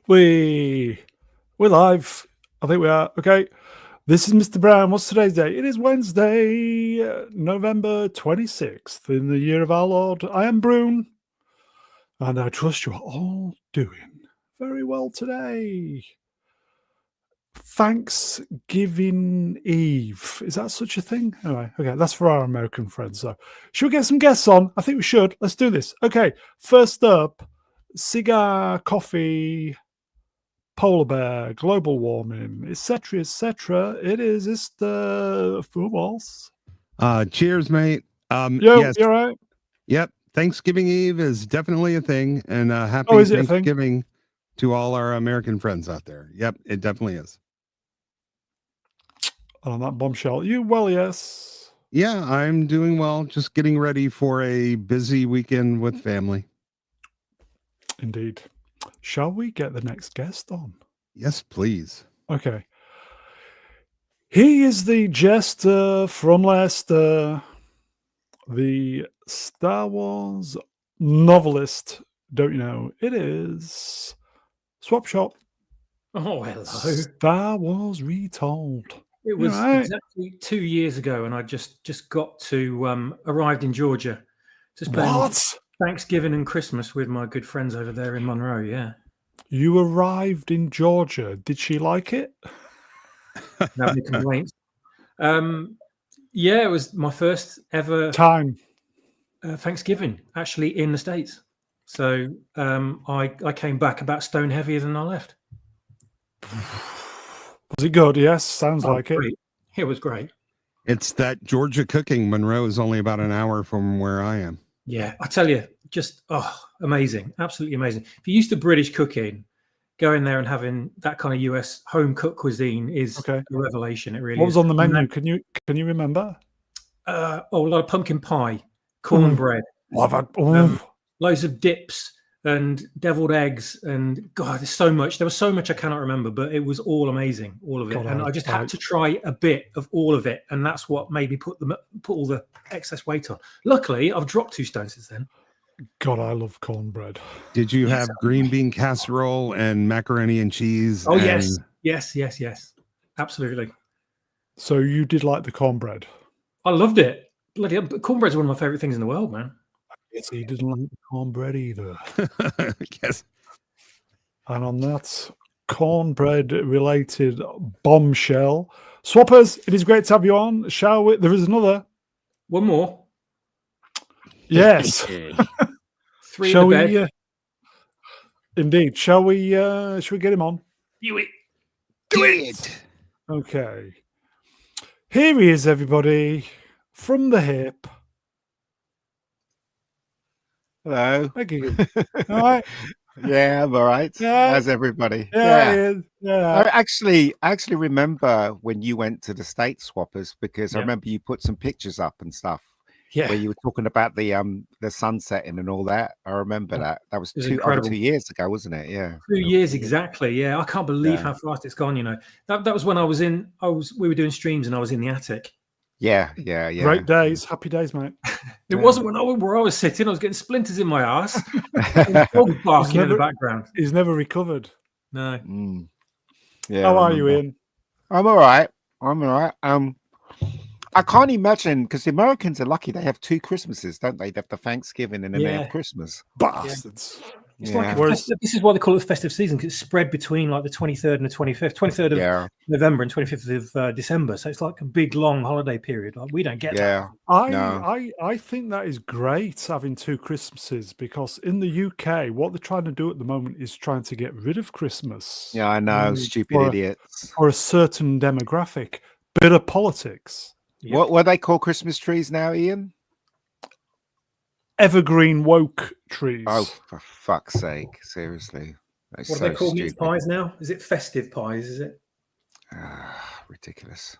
We're live. I think we are. Okay. This is Mr. Brown. What's today's date? It is Wednesday, November 26th in the year of our Lord. I am Brune, and I trust you are all doing very well today. Thanksgiving Eve. Is that such a thing? Anyway, okay, that's for our American friends. So, should we get some guests on? I think we should. Let's do this. Okay, first up, cigar, coffee, polar bear, global warming, etc., etc. It's the footballs. Cheers, mate. Yo, yes, you all right? yep. Thanksgiving Eve is definitely a thing, and happy Oh, is it a thing? Thanksgiving to all our American friends out there. Yep, it definitely is. On that bombshell. You well, yes. Yeah, I'm doing well. Just getting ready for a busy weekend with family. Indeed. Shall we get the next guest on? Yes, please. Okay. He is the jester from Leicester, the Star Wars novelist. Don't you know? It is Swap Shop. Oh, hello. Star Wars Retold. It was exactly 2 years ago, and I just got to arrived in Georgia to spend Thanksgiving and Christmas with my good friends over there in Monroe. Yeah, you arrived in Georgia. Did she like it? Have any complaints? Yeah, it was my first ever time Thanksgiving actually in the States. So I came back about stone heavier than I left. Was it good? Yes, sounds like great. It was great. It's that Georgia cooking. Monroe is only about an hour from where I am. Yeah, I tell you, just amazing, absolutely amazing. If you're used to British cooking, going there and having that kind of US home cooked cuisine is a revelation. It really. What was on the menu? Can you remember? A lot of pumpkin pie, cornbread, loads of dips and deviled eggs, and God, there's so much. There was so much I cannot remember, but it was all amazing, all of it. And I just had to try a bit of all of it, and that's what made me put all the excess weight on. Luckily, I've dropped 2 stones since then. God, I love cornbread. Did you have green bean casserole and macaroni and cheese? Oh, yes, absolutely. So you did like the cornbread? I loved it. Bloody hell, cornbread's one of my favorite things in the world, man. Yes, he didn't like the cornbread either. Yes. And on that cornbread-related bombshell, Swappers, it is great to have you on. Shall we? There is another. One more. Yes. 3 shall we? Indeed. Shall we get him on? Do it. Okay. Here he is, everybody, from the hip. Hello. Thank you. All right. Yeah, I'm all right. Yeah. How's everybody? Yeah. I actually remember when you went to the States, Swappers, because I remember you put some pictures up and stuff. Yeah. Where you were talking about the sun setting and all that. I remember that. That was 2 years ago, wasn't it? Yeah. 2 years exactly. Yeah. I can't believe how fast it's gone. You know, that was when we were doing streams and I was in the attic. Yeah. Great days, happy days, mate. It wasn't where I was sitting. I was getting splinters in my ass. Dog barking in the background. He's never recovered. No. Yeah. How are you, Ian? I'm all right. I can't imagine, because the Americans are lucky. They have 2 Christmases, don't they? They have the Thanksgiving and then they have Christmas. Bastards. It's like this is why they call it festive season, because it's spread between like the 23rd and the 25th, 23rd of November and 25th of December. So it's like a big long holiday period. Like, we don't get that. I think that is great, having 2 Christmases, because in the UK, what they're trying to do at the moment is trying to get rid of Christmas. Yeah, I know, stupid idiots. For a certain demographic. Bit of politics. Yep. What they call Christmas trees now, Ian? Evergreen woke trees. Oh, for fuck's sake! Seriously, what do they call mince pies now? Is it festive pies? Is it? Ridiculous.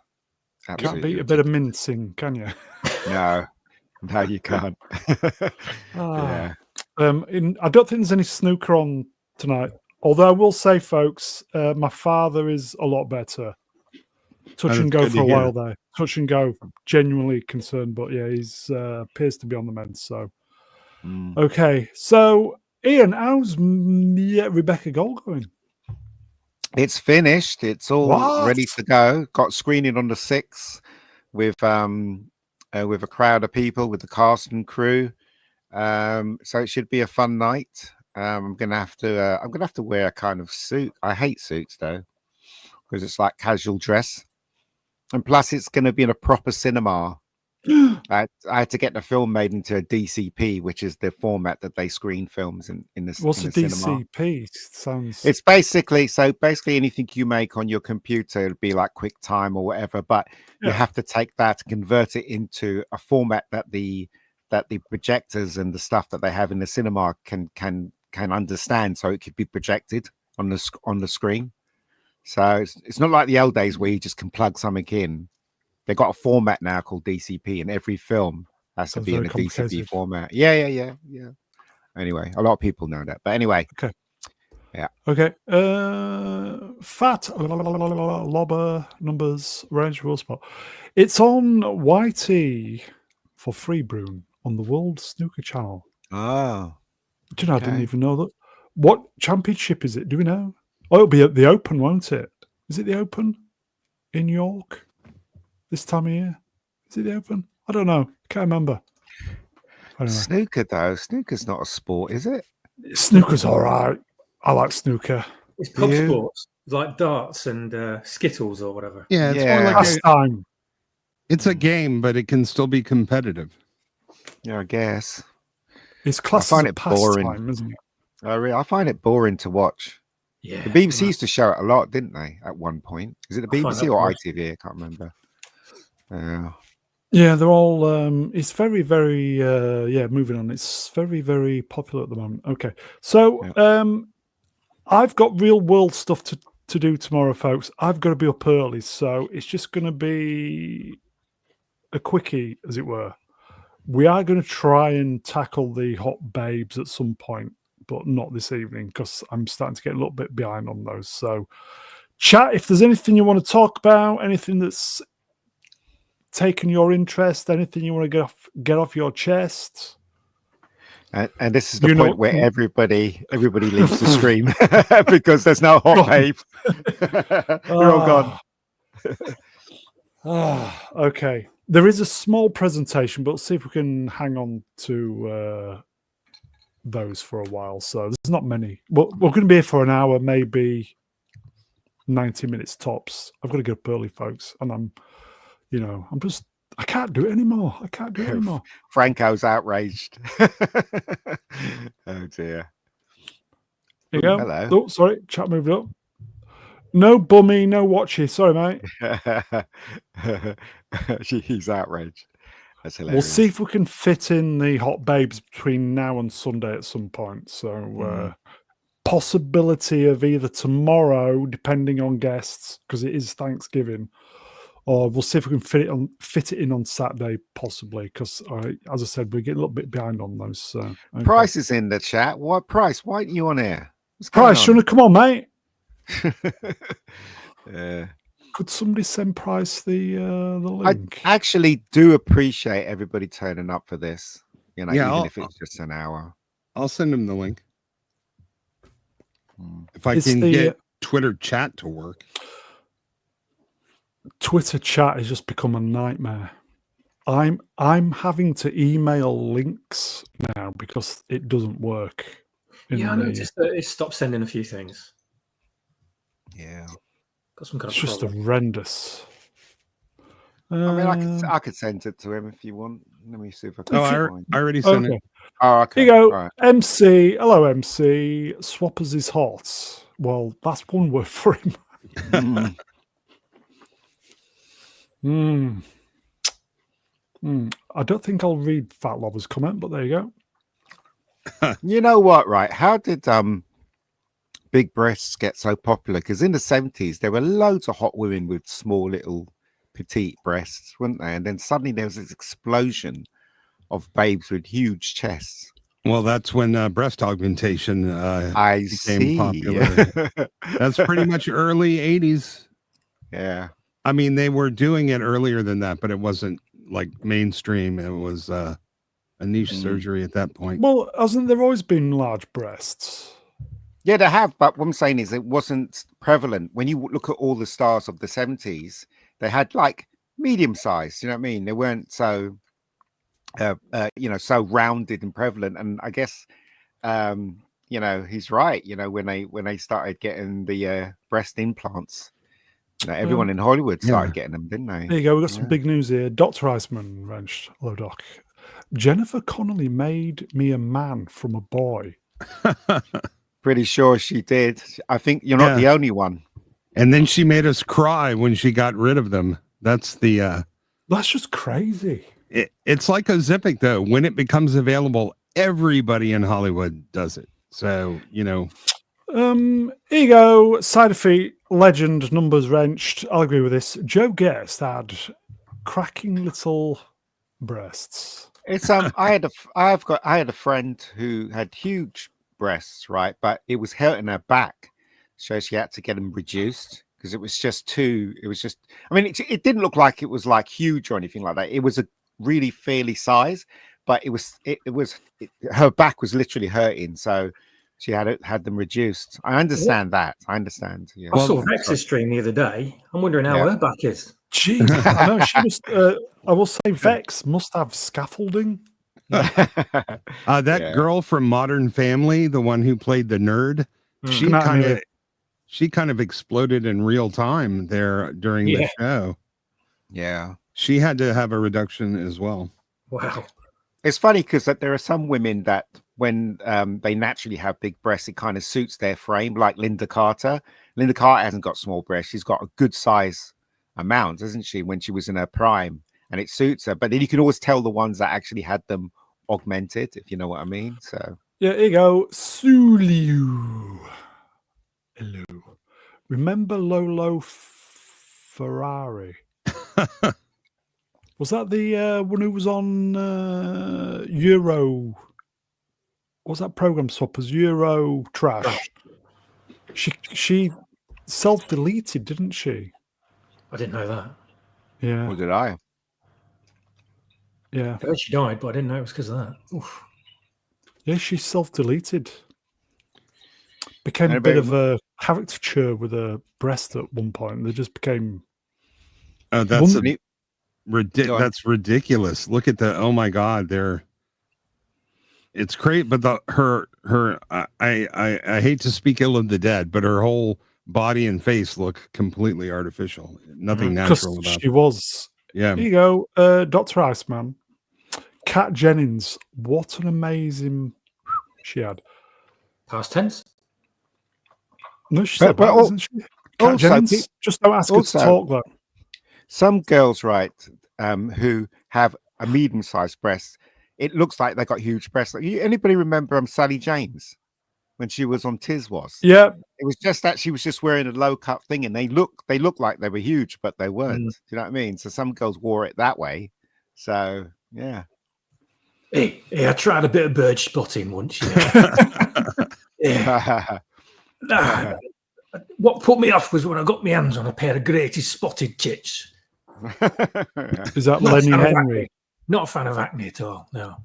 Absolutely can't beat a bit of mincing, can you? No, you can't. I don't think there's any snooker on tonight. Although I will say, folks, my father is a lot better. Touch and go for a while there. Touch and go, genuinely concerned, but yeah, he's appears to be on the mend. So, okay. So, Ian, how's Rebecca Gold going? It's finished. It's all ready What? to go. Got screening on the 6th with a crowd of people, with the cast and crew. So it should be a fun night. I'm gonna have to wear a kind of suit. I hate suits though, because it's like casual dress, and plus it's gonna be in a proper cinema. I had to get the film made into a DCP, which is the format that they screen films in the What's a in the cinema. DCP? Sounds. It's basically anything you make on your computer, it'd be like QuickTime or whatever, but you Yeah. have to take that, convert it into a format that the projectors and the stuff that they have in the cinema can understand, so it could be projected on the screen. So it's not like the old days where you just can plug something in. They've got a format now called DCP, and every film has to Sounds be in very a DCP complicated. format. Yeah. Anyway, a lot of people know that. But anyway. Okay. Fat lobber numbers range will spot. It's on YT for free, Brune, on the World Snooker Channel. Oh. Do you know? I didn't Okay. even know that. What championship is it? Do we know? Oh, it'll be at the Open, won't it? Is it the Open in York this time of year? Is it the Open? I don't know. Can't remember. Anyway, Snooker though. Snooker's not a sport, is it? snooker's all right. I like snooker. It's pub You? sports like darts and skittles or whatever. Yeah, it's Yeah. more like Pastime. it's a game, but it can still be competitive. Yeah, I guess. It's classed find as a it boring. pastime, isn't it? I find it boring to watch. Yeah. The BBC used to show it a lot, didn't they? At one point, is it the I find BBC that or boring. ITV? I can't remember. Yeah, they're all. It's very, very. Moving on. It's very, very popular at the moment. Okay, so I've got real world stuff to do tomorrow, folks. I've got to be up early, so it's just going to be a quickie, as it were. We are going to try and tackle the hot babes at some point, but not this evening because I'm starting to get a little bit behind on those. So, chat if there's anything you want to talk about, anything that's taken your interest, anything you want to get off your chest. And this is the You know- point where everybody leaves the stream because there's no hot babe. They're all gone. Okay. There is a small presentation, but let's see if we can hang on to those for a while. So there's not many. We're going to be here for an hour, maybe 90 minutes tops. I've got to get up early, folks, and I can't do it anymore. Franco's outraged. Oh dear. There you go. Hello. Oh, sorry. Chat moved up. No bummy, no watchy. Sorry, mate. He's outraged. That's hilarious. We'll see if we can fit in the hot babes between now and Sunday at some point. So, possibility of either tomorrow, depending on guests, because it is Thanksgiving, or we'll see if we can fit it in on Saturday, possibly. Because, as I said, we get a little bit behind on those. So, okay. Price is in the chat. What Price? Why aren't you on here? What's going Price, you on? want to come on, mate? Yeah. Could somebody send Price the I link? actually do appreciate everybody turning up for this. You know, Yeah, even I'll- if it's just an hour. I'll send him the link Mm. if I It's can the, get Twitter chat to work. Twitter chat has just become a nightmare. I'm having to email links now because it doesn't work. Yeah, I noticed that it stopped sending a few things. Yeah. Got some kind It's of just problem. horrendous. I mean, I could send it to him if you want. Let me see if I can. Oh, find I already sent Okay. it. Oh, okay. Here you go. All right. MC. Hello, MC. Swappers is hot. Well, that's one word for him. Mm. I don't think I'll read Fat Lobber's comment, but there you go. You know what, right? How did big breasts get so popular? Because in the 70s, there were loads of hot women with small little petite breasts, weren't there? And then suddenly there was this explosion of babes with huge chests. Well, that's when breast augmentation I became see. popular. That's pretty much early 80s. Yeah. I mean, they were doing it earlier than that, but it wasn't like mainstream. It was a niche surgery at that point. Well, hasn't there always been large breasts? Yeah, they have, but what I'm saying is it wasn't prevalent. When you look at all the stars of the 70s, they had like medium size, you know what I mean? They weren't so so rounded and prevalent. And I guess he's right, when they started getting the breast implants, everyone in Hollywood started getting them, didn't they? There you go. We've got some big news here. Dr. Iceman wrenched. Hello, Doc. Jennifer Connelly made me a man from a boy. Pretty sure she did. I think you're not the only one. And then she made us cry when she got rid of them. That's just crazy. It's like Ozempic, though. When it becomes available, everybody in Hollywood does it. So, Here you go. Side of feet, legend, numbers wrenched. I'll agree with this. Joe Guest had cracking little breasts. It's I had a friend who had huge breasts, right? But it was hurting her back, so she had to get them reduced because it was just too. It was just. I mean, it didn't look like it was like huge or anything like that. It was a really fairly size, but her back was literally hurting, so she had them reduced. I understand that. I understand. Yeah. I saw Vex's stream the other day. I'm wondering how her back is. Jeez, I know she must. I will say Vex must have scaffolding. That girl from Modern Family, the one who played the nerd, she kind of exploded in real time there during the show. Yeah, she had to have a reduction as well. Wow, it's funny because there are some women that when they naturally have big breasts, it kind of suits their frame. Like Linda Carter. Linda Carter hasn't got small breasts; she's got a good size amount, hasn't she? When she was in her prime, and it suits her. But then you can always tell the ones that actually had them augmented, if you know what I mean. So here you go. Suliu. Hello. Remember Lolo Ferrari? Was that the one who was on Euro? What was that program? Swappers Euro Trash. She self-deleted, didn't she? I didn't know that. Yeah. Or did I? Yeah. I heard she died, but I didn't know it was because of that. Oof. Yeah, she self-deleted. Became a bit of a caricature with her breast at one point. They just became. Oh, that's that's ridiculous. Look at the. Oh my God, it's great, but I hate to speak ill of the dead, but her whole body and face look completely artificial. Nothing natural about she was. Yeah. Here you go, Dr. Iceman. Kat Jennings. What an amazing she had. Past tense. No, she said that, isn't she? Kat Jennings. Just don't ask her to talk though. Some girls, right, who have a medium-sized breast, it looks like they got huge breasts. Like, anybody remember Sally James when she was on Tiswas? Yeah. It was just that she was just wearing a low-cut thing, and they look like they were huge, but they weren't. Do you know what I mean? So some girls wore it that way. So yeah. Hey, I tried a bit of bird spotting once. Yeah. What put me off was when I got my hands on a pair of greatest spotted tits. Is that Lenny Henry? Not a fan of acne at all. No.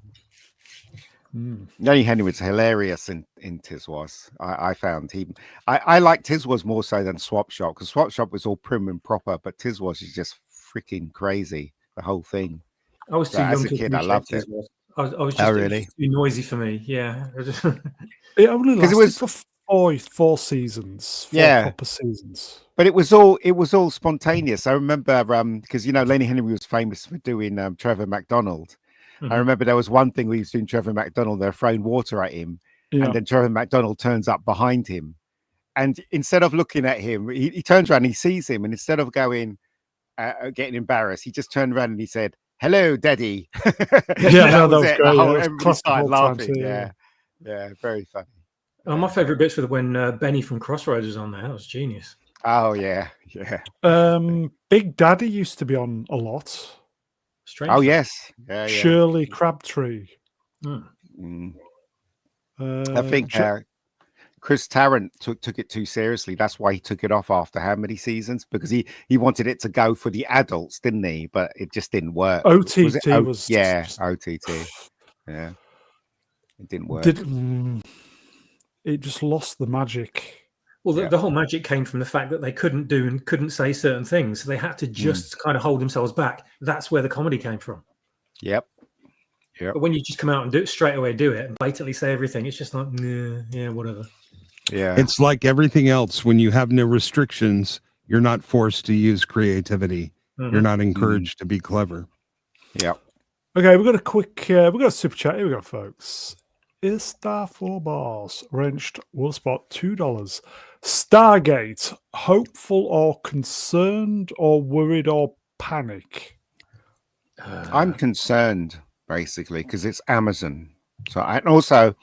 Lenny Henry was hilarious in Tiswas. I found I liked Tiswas more so than Swap Shop, because Swap Shop was all prim and proper, but Tiswas is just freaking crazy. The whole thing. I was too young as a kid. I loved it. I was just really too noisy for me. Yeah. It only lasted for four seasons. Four proper seasons. But it was all spontaneous. I remember because Lenny Henry was famous for doing Trevor McDonald. Mm-hmm. I remember there was one thing we was doing Trevor McDonald. They're throwing water at him, and then Trevor McDonald turns up behind him, and instead of looking at him, he turns around, and he sees him, and instead of going getting embarrassed, he just turned around and he said, "Hello, Daddy." That was great. Everybody started laughing. Yeah, very funny. Oh, my favourite bits were when Benny from Crossroads was on there. That was genius. Oh yeah. Big Daddy used to be on a lot. Strange. Oh yes, Shirley Crabtree. I think Chris Tarrant took it too seriously. That's why he took it off after how many seasons? Because he wanted it to go for the adults, didn't he? But it just didn't work. OTT was OTT. Yeah, it didn't work. it just lost the magic. Well, the whole magic came from the fact that they couldn't do and couldn't say certain things. So they had to just kind of hold themselves back. That's where the comedy came from. Yep. But when you just come out and do it straight away, do it and blatantly say everything, it's just like, yeah, whatever. Yeah. It's like everything else. When you have no restrictions, you're not forced to use creativity. You're not encouraged to be clever. Yeah. Okay, we've got a quick, we've got a super chat. Here we go, folks. Is Star 4 Bars wrenched will spot $2. Stargate, hopeful or concerned or worried or panic? I'm concerned basically because it's Amazon. So and also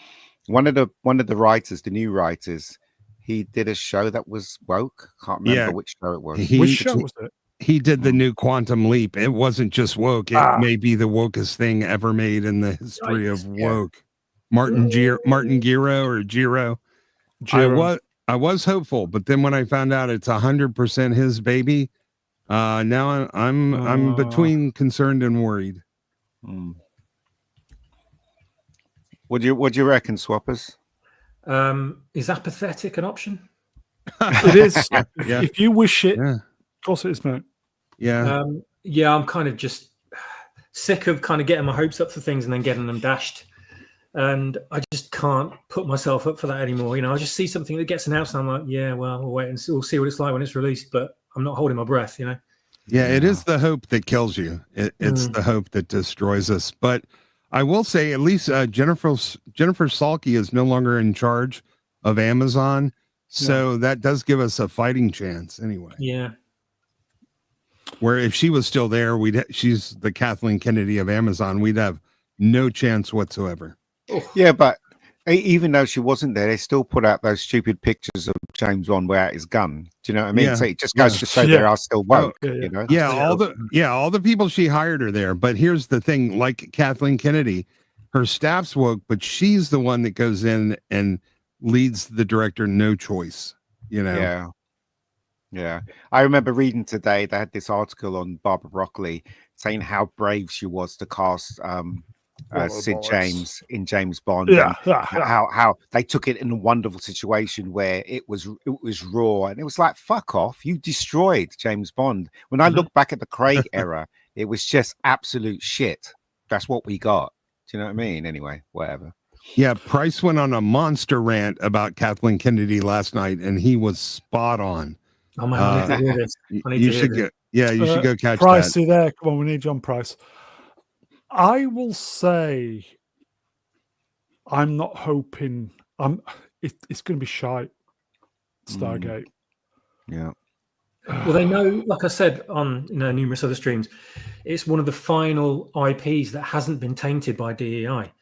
one of the writers, the new writers, he did a show that was woke. Can't remember which show it was. Which show was it? He did the new Quantum Leap. It wasn't just woke. It may be the wokest thing ever made in the history of woke. Martin Giro or Giro. I was hopeful, but then when I found out it's 100% his baby, now I'm between concerned and worried. What do you reckon, Swappers? Is apathetic an option? It is. If you wish it, of course it is, mate. Yeah. I'm kind of just sick of kind of getting my hopes up for things and then getting them dashed. And I just can't put myself up for that anymore. You know, I just see something that gets announced and I'm like, yeah, well, we'll wait and we'll see what it's like when it's released, but I'm not holding my breath, you know? Yeah, it is the hope that kills you. It's the hope that destroys us. But I will say, at least Jennifer Salke is no longer in charge of Amazon. So that does give us a fighting chance anyway. Yeah. Where if she was still there, she's the Kathleen Kennedy of Amazon. We'd have no chance whatsoever. Yeah, but even though she wasn't there, they still put out those stupid pictures of James Bond without his gun. Do you know what I mean? Yeah. So it just goes to show they are still woke. You know? Yeah, all the people she hired are there. But here's the thing: like Kathleen Kennedy, her staff's woke, but she's the one that goes in and leads the director no choice. You know? Yeah. I remember reading today. They had this article on Barbara Broccoli saying how brave she was to cast Sid James in James Bond. How they took it in a wonderful situation where it was raw, and it was like, fuck off, you destroyed James Bond. When I look back at the Craig era, it was just absolute shit. That's what we got. Do you know what I mean? Anyway, whatever. Yeah, Price went on a monster rant about Kathleen Kennedy last night, and he was spot on. Oh my God, I need to hear this. You should go. Yeah, you should go catch Price, that. you there? Come on, we need John Price. I will say, I'm not hoping. It's going to be shite. Stargate. Yeah. Well, they know, like I said on numerous other streams, it's one of the final IPs that hasn't been tainted by DEI.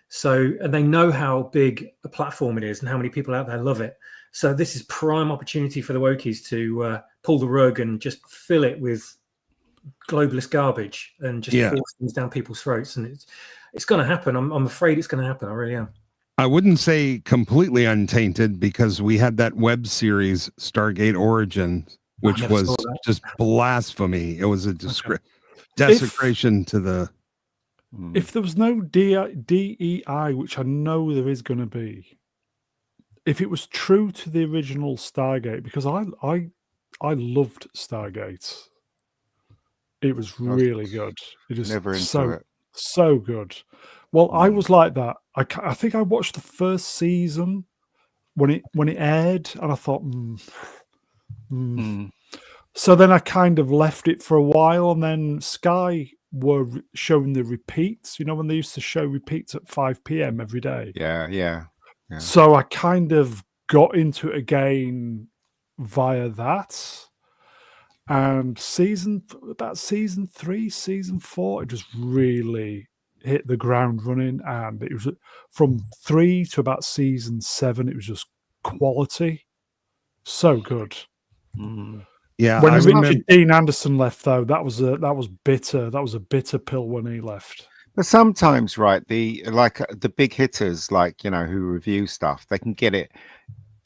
So, and they know how big a platform it is and how many people out there love it. So this is prime opportunity for the wokies to pull the rug and just fill it with globalist garbage and just force things down people's throats. And it's going to happen. I'm afraid it's going to happen. I really am. I wouldn't say completely untainted because we had that web series Stargate Origin, which was just blasphemy. It was a desecration to the. If there was no DEI, which I know there is going to be, if it was true to the original Stargate, because I loved Stargate. It was really good. It was never into it. So good. Well, I was like that. I think I watched the first season when it aired, and I thought, So then I kind of left it for a while, and then Sky were showing the repeats. You know, when they used to show repeats at 5 p.m. every day. Yeah. So I kind of got into it again via that. And season 3, season 4, it just really hit the ground running. And it was from 3 to about season 7, it was just quality. So good. Yeah. When Richard Dean Anderson left, though, that was bitter. That was a bitter pill when he left. But sometimes, right, the big hitters, like, you know, who review stuff, they can get it.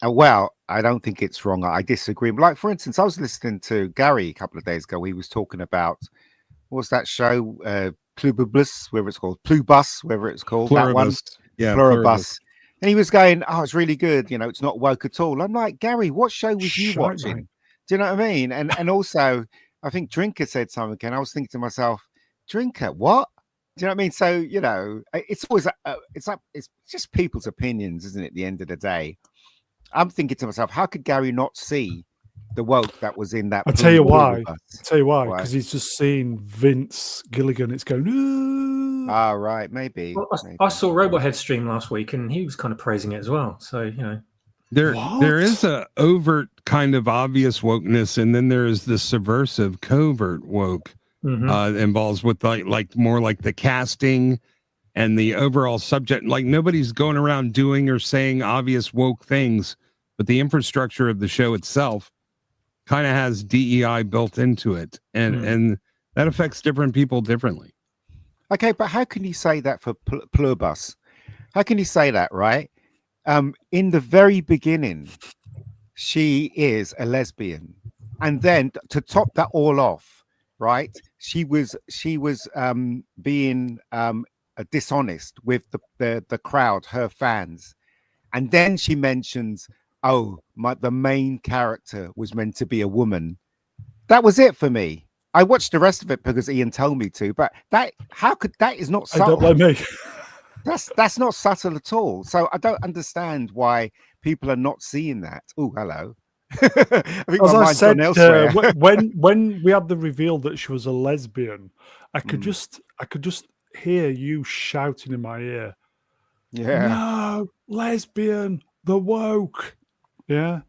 Well, I don't think it's wrong. I disagree. But like, for instance, I was listening to Gary a couple of days ago. He was talking about, what was that show? Pluribus, whatever it's called. Pluribus, whatever it's called. Pluribus. That one. Yeah, Pluribus. And he was going, "Oh, it's really good. You know, it's not woke at all." I'm like, Gary, what show was you watching? Mate. Do you know what I mean? And also, I think Drinker said something, and I was thinking to myself, Drinker, what? Do you know what I mean? So, you know, it's always it's just people's opinions, isn't it? At the end of the day, I'm thinking to myself, how could Gary not see the woke that was in that? I'll tell you why. Because he's just seen Vince Gilligan. It's going, ooh. Ah, right, maybe. Well, I saw Robohead stream last week, and he was kind of praising it as well. So, you know. There is a overt kind of obvious wokeness, and then there is the subversive covert woke involves with like more like the casting and the overall subject. Like nobody's going around doing or saying obvious woke things, but the infrastructure of the show itself kind of has DEI built into it, and that affects different people differently. Okay, but how can you say that for Pluribus? How can you say that, right? In the very beginning, she is a lesbian, and then to top that all off, right? She was being dishonest with the crowd, her fans, and then she mentions, "Oh, the main character was meant to be a woman." That was it for me. I watched the rest of it because Ian told me to, but that is not subtle. I don't blame me. That's not subtle at all. So I don't understand why people are not seeing that. Oh, hello. I think as I said, when we had the reveal that she was a lesbian, I could just hear you shouting in my ear, "Yeah, no, lesbian, the woke." Yeah.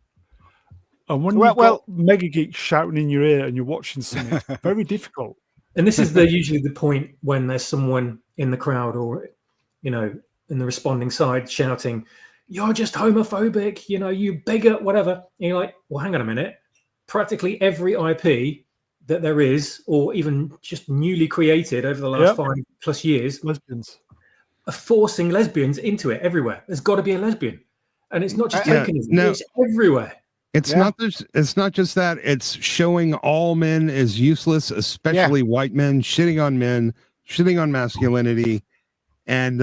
And when you've got Mega Geek shouting in your ear and you're watching something, it's very difficult. And this is usually the point when there's someone in the crowd or, you know, in the responding side shouting, "You're just homophobic, you know, you bigot," whatever. And you're like, well, hang on a minute. Practically every IP that there is, or even just newly created over the last 5+ years, lesbians are forcing lesbians into it everywhere. There's got to be a lesbian. And it's not just tokenism, it's everywhere. It's not just that. It's showing all men as useless, especially white men, shitting on men, shitting on masculinity. And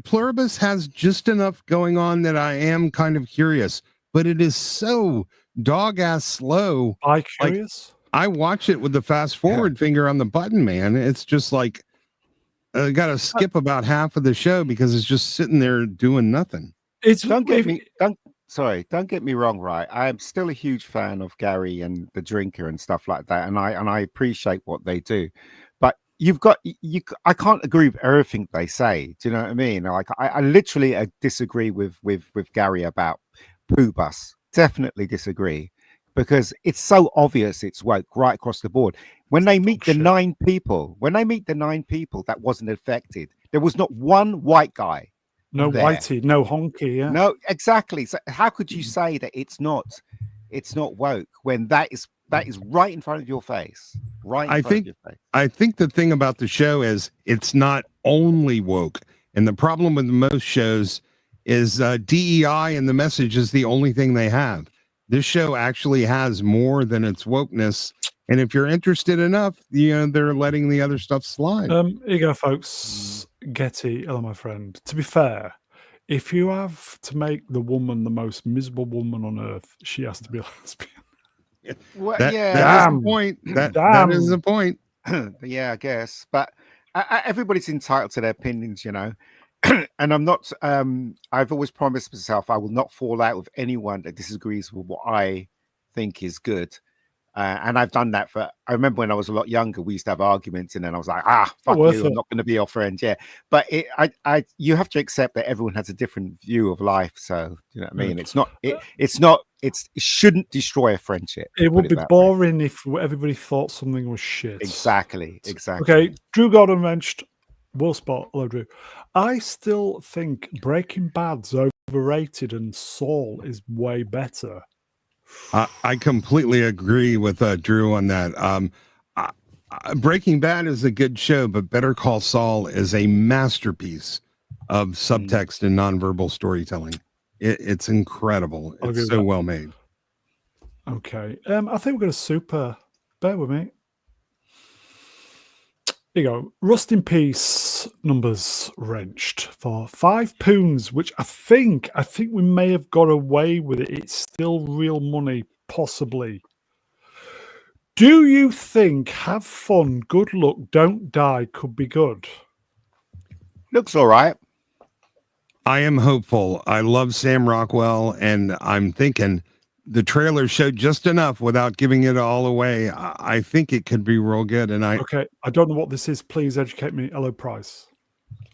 Pluribus has just enough going on that I am kind of curious, but it is so dog-ass slow. Curious? Like, I watch it with the fast forward finger on the button, man. It's just like I got to skip about half of the show because it's just sitting there doing nothing. Don't get me wrong, right? I am still a huge fan of Gary and the Drinker and stuff like that, and I appreciate what they do. But I can't agree with everything they say. Do you know what I mean? Like I literally disagree with Gary about Pluribus. Definitely disagree, because it's so obvious it's woke right across the board. When they meet the 9 people, that wasn't affected, there was not one white guy. No whitey, no honky, yeah. No, exactly. So how could you say that it's not woke when that is right in front of your face? I think the thing about the show is it's not only woke. And the problem with most shows is DEI and the message is the only thing they have. This show actually has more than its wokeness. And if you're interested enough, you know, they're letting the other stuff slide. Here you go, folks. Getty, hello, my friend. To be fair, if you have to make the woman the most miserable woman on earth, she has to be a lesbian. Well, that is the point. That is the point. Yeah, I guess. But everybody's entitled to their opinions, you know. And I'm not. I've always promised myself I will not fall out with anyone that disagrees with what I think is good. And I've done that I remember when I was a lot younger, we used to have arguments, and then I was like, fuck you, I'm not going to be your friend. Yeah. But you have to accept that everyone has a different view of life. So, you know what I mean? It shouldn't destroy a friendship. It would be boring if everybody thought something was shit. Exactly. Okay. Drew Gordon mentioned Will Spot. Hello, Drew. I still think Breaking Bad's overrated and Saul is way better. I completely agree with Drew on that. Breaking Bad is a good show, but Better Call Saul is a masterpiece of subtext and nonverbal storytelling. It's incredible. It's so well made. Okay. I think we're going to super. Bear with me. Here you go. Rust in Peace numbers wrenched for £5, which I think we may have got away with it. It's still real money, possibly. Do you think have fun, good luck, don't die could be good? Looks all right. I am hopeful. I love Sam Rockwell, and I'm thinking the trailer showed just enough without giving it all away. I think it could be real good. And Okay, I don't know what this is. Please educate me. Hello, Price.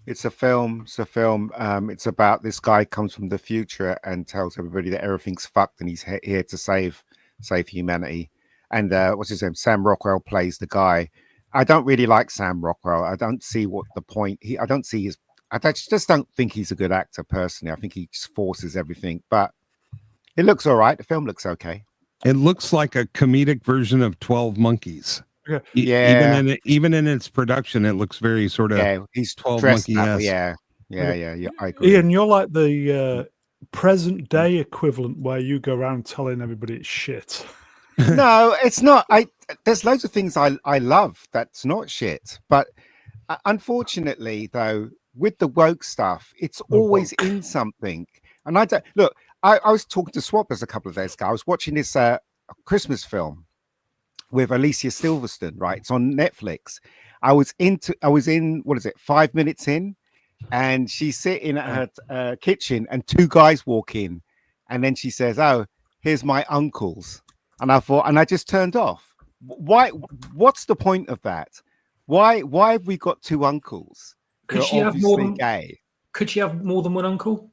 It's a film. It's about this guy comes from the future and tells everybody that everything's fucked and he's here to save humanity. And what's his name? Sam Rockwell plays the guy. I don't really like Sam Rockwell. I don't see what the point. I just don't think he's a good actor personally. I think he just forces everything. But it looks all right. The film looks okay. It looks like a comedic version of 12 Monkeys. Okay. Yeah. Even in its production, it looks very sort of he's 12 dressed Monkeys. that, yeah. I agree. Ian, you're like the present day equivalent where you go around telling everybody it's shit. No, it's not. There's loads of things I love that's not shit, but unfortunately, though, with the woke stuff, it's always in something. And I don't look. I was talking to Swappers a couple of days ago. I was watching this Christmas film with Alicia Silverstone. Right, it's on Netflix. I was in. What is it? 5 minutes in, and she's sitting at her kitchen, and two guys walk in, and then she says, "Oh, here's my uncles." And I thought, and I just turned off. Why? What's the point of that? Why have we got two uncles? Could she have more than gay? Could she have more than one uncle?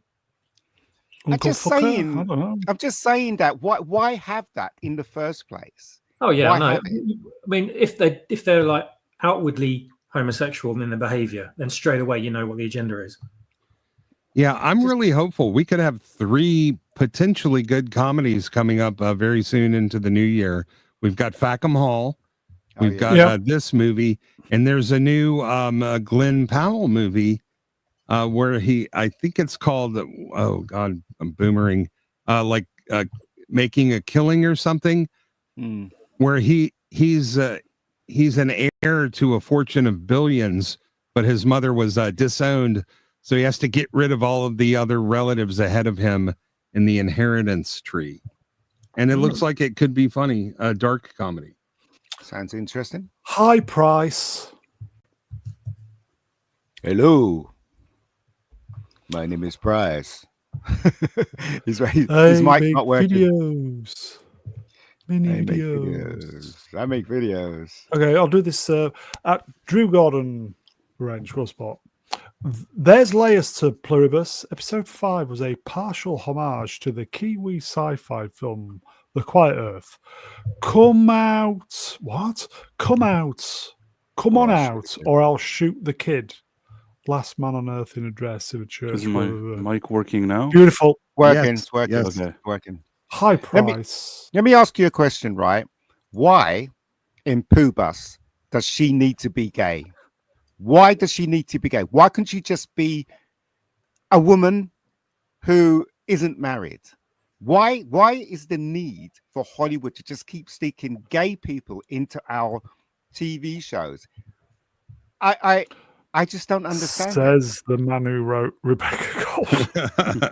I'm just saying that. Why have that in the first place? Oh yeah, no. I mean, if they're like outwardly homosexual in their behavior, then straight away you know what the agenda is. Yeah, I'm really hopeful. We could have 3 potentially good comedies coming up very soon into the new year. We've got Fackham Hall, we've got this movie, and there's a new Glenn Powell movie where I think it's called, oh God, I'm boomering, Making a Killing or something, where he's an heir to a fortune of billions, but his mother was disowned. So he has to get rid of all of the other relatives ahead of him in the inheritance tree. And it looks like it could be funny, a dark comedy. Sounds interesting. High Price. Hello. My name is Price. his mic's not working. Videos. Mini videos. I make videos. Okay, I'll do this at Drew Gordon Range, Raw Spot. There's layers to Pluribus. Episode 5 was a partial homage to the Kiwi sci-fi film The Quiet Earth. Come out. What? Come out. Come on out, or I'll shoot the kid. Last man on earth in a dress in a church. Is my mic working now? Beautiful. Working. It's working. Yes. Okay. Working. High Price. Let me ask you a question, right? Why in Pooh Bus does she need to be gay? Why does she need to be gay? Why couldn't she just be a woman who isn't married? Why is the need for Hollywood to just keep sticking gay people into our TV shows? I just don't understand. Says the man who wrote Rebecca Cole.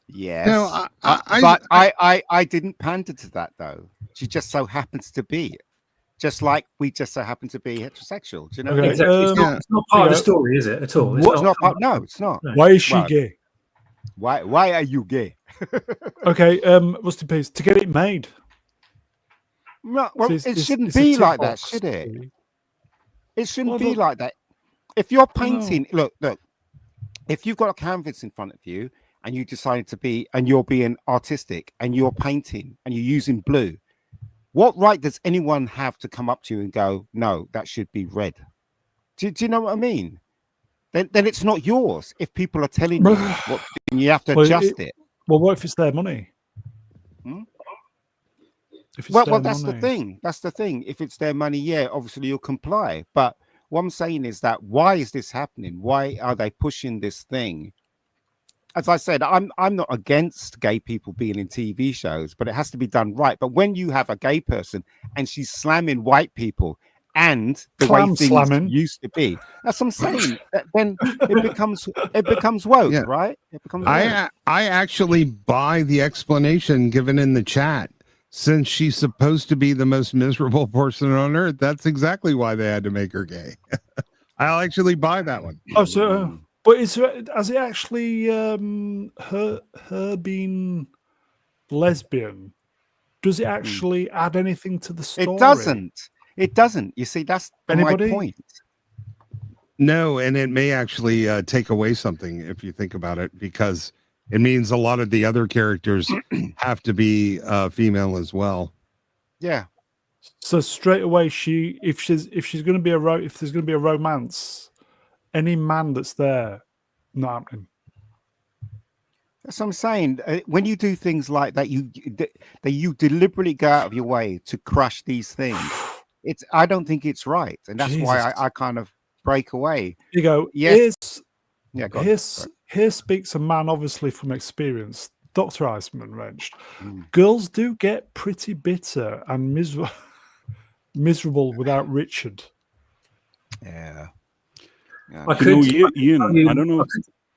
Yes. No, but I didn't pander to that though. She just so happens to be. Just like we just so happen to be heterosexual. Do you know? Okay, exactly. It's not part of the story, is it? At all? It's not part. No, it's not. No. Why is she gay? Why are you gay? Okay, Rusty Peace, to get it made. No, well, it shouldn't be like that, should it? It shouldn't be like that. If you're painting, look, if you've got a canvas in front of you and you decided to be, and you're being artistic and you're painting and you're using blue, what right does anyone have to come up to you and go, no, that should be red? Do you know what I mean? Then it's not yours. If people are telling you what, you have to adjust it. Well, what if it's their money? Well, that's the thing. That's the thing. If it's their money, yeah, obviously you'll comply. But what I'm saying is that why is this happening? Why are they pushing this thing? As I said, I'm not against gay people being in TV shows, but it has to be done right. But when you have a gay person and she's slamming white people and the Clam way things slamming. used to be. That's what I'm saying. Then it becomes woke, Yeah. right? It becomes woke. I actually buy the explanation given in the chat. Since she's supposed to be the most miserable person on earth, that's exactly why they had to make her gay. I'll actually buy that one. Oh, so but has it actually her being lesbian? Does it actually add anything to the story? It doesn't. It doesn't. You see, that's my point. No, and it may actually take away something if you think about it, because it means a lot of the other characters have to be female as well. Yeah. So straight away, if there's going to be a romance, any man that's there, not happening. That's what I'm saying. When you do things like that, you deliberately go out of your way to crush these things. I don't think it's right, and that's why I kind of break away. You go, yes. Here speaks a man, obviously from experience. Dr. Iceman wrenched. Girls do get pretty bitter and miserable without Richard. Yeah. Ian, I don't know.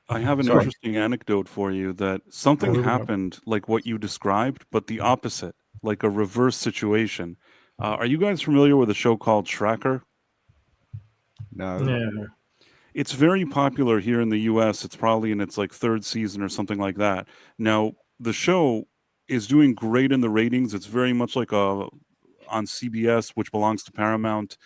I have an interesting anecdote for you that something happened like what you described, but the opposite, like a reverse situation. Are you guys familiar with a show called Tracker? No. It's very popular here in the US. It's probably in its like third season or something like that. Now, the show is doing great in the ratings. It's very much like on CBS, which belongs to Paramount,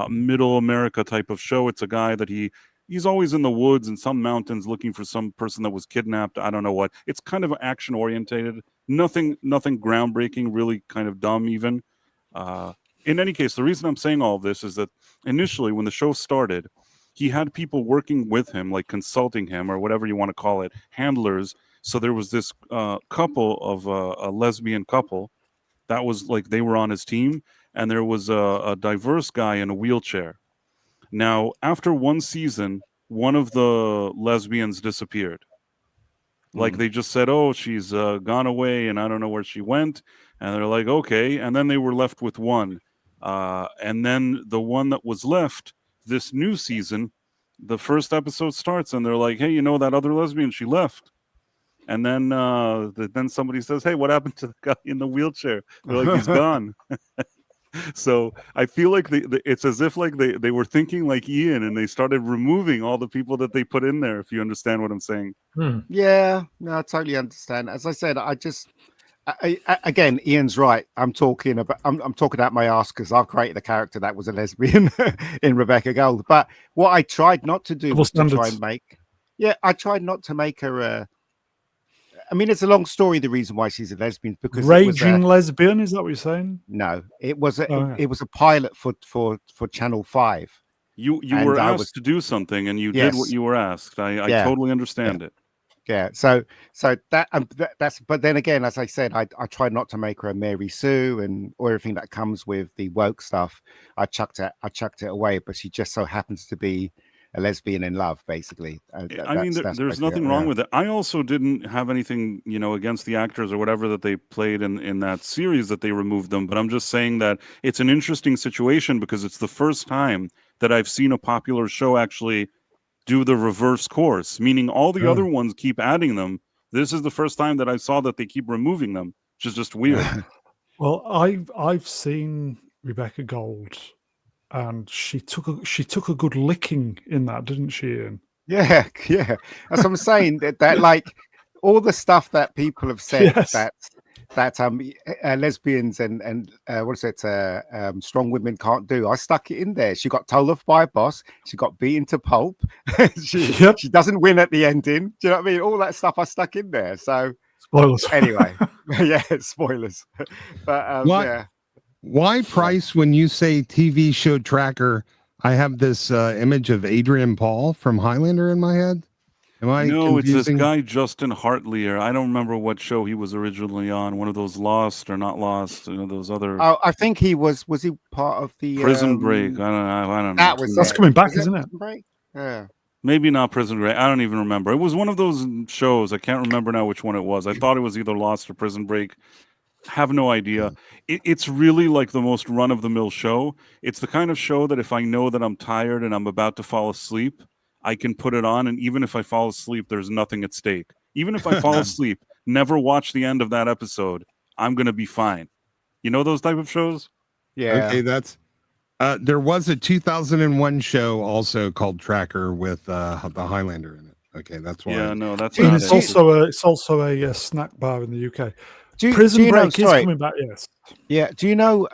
middle America type of show. It's a guy that he's always in the woods in some mountains looking for some person that was kidnapped. I don't know what. It's kind of action orientated. Nothing groundbreaking, really kind of dumb even. In any case, the reason I'm saying all of this is that initially when the show started, he had people working with him, like consulting him or whatever you want to call it, handlers. So there was this couple of a lesbian couple that was like they were on his team, and there was a diverse guy in a wheelchair. Now, after one season, one of the lesbians disappeared. Like they just said, oh, she's gone away and I don't know where she went. And they're like, okay. And then they were left with one. And then the one that was left this new season, the first episode starts and they're like, hey, you know, that other lesbian, she left. And then then somebody says, hey, what happened to the guy in the wheelchair? They're like, he's gone. So I feel like it's as if like they were thinking like Ian and they started removing all the people that they put in there, if you understand what I'm saying. Yeah, no, I totally understand. As I said, again, Ian's right. I'm talking about my ass because I've created a character that was a lesbian in Rebecca Gold. But what I tried not to do was to try and I tried not to make her I mean, it's a long story. The reason why she's a lesbian because raging lesbian, is that what you're saying? No, it was a pilot for Channel 5. You were asked to do something, and you did what you were asked. I totally understand it. Yeah. So that's. But then again, as I said, I tried not to make her a Mary Sue and or everything that comes with the woke stuff. I chucked it away. But she just so happens to be a lesbian in love, basically. I mean, there's nothing wrong with it. I also didn't have anything, against the actors or whatever that they played in that series that they removed them. But I'm just saying that it's an interesting situation because it's the first time that I've seen a popular show actually do the reverse course, meaning all the other ones keep adding them. This is the first time that I saw that they keep removing them, which is just weird. Well, I've seen Rebecca Gold. And she took a good licking in that, didn't she, Ian? Yeah. That's what I'm saying. That like all the stuff that people have said that lesbians and what is it? Strong women can't do. I stuck it in there. She got told off by a boss. She got beaten to pulp. She doesn't win at the ending. Do you know what I mean? All that stuff I stuck in there. So spoilers. Anyway, spoilers. But yeah. Why Price, when you say TV show Tracker, I have this image of Adrian Paul from Highlander in my head? No, it's this guy, Justin Hartley, or I don't remember what show he was originally on, one of those Lost or Not Lost, those other... Oh, I think he was he part of the... Prison Break, I don't know. That's coming back, isn't it? Break? Yeah. Maybe not Prison Break, I don't even remember. It was one of those shows, I can't remember now which one it was. I thought it was either Lost or Prison Break. Have no idea. It's really like the most run-of-the-mill show. It's the kind of show that if I know that I'm tired and I'm about to fall asleep, I can put it on, and even if I fall asleep, there's nothing at stake. Even if I fall asleep, never watch the end of that episode, I'm going to be fine. You know those type of shows? Yeah. Okay, that's there was a 2001 show also called Tracker with the Highlander in it. Okay, that's why. Yeah, no, that's And not it's also a snack bar in the UK. Do Prison you know- Break is sorry. coming back. Yes. Yeah. Do you know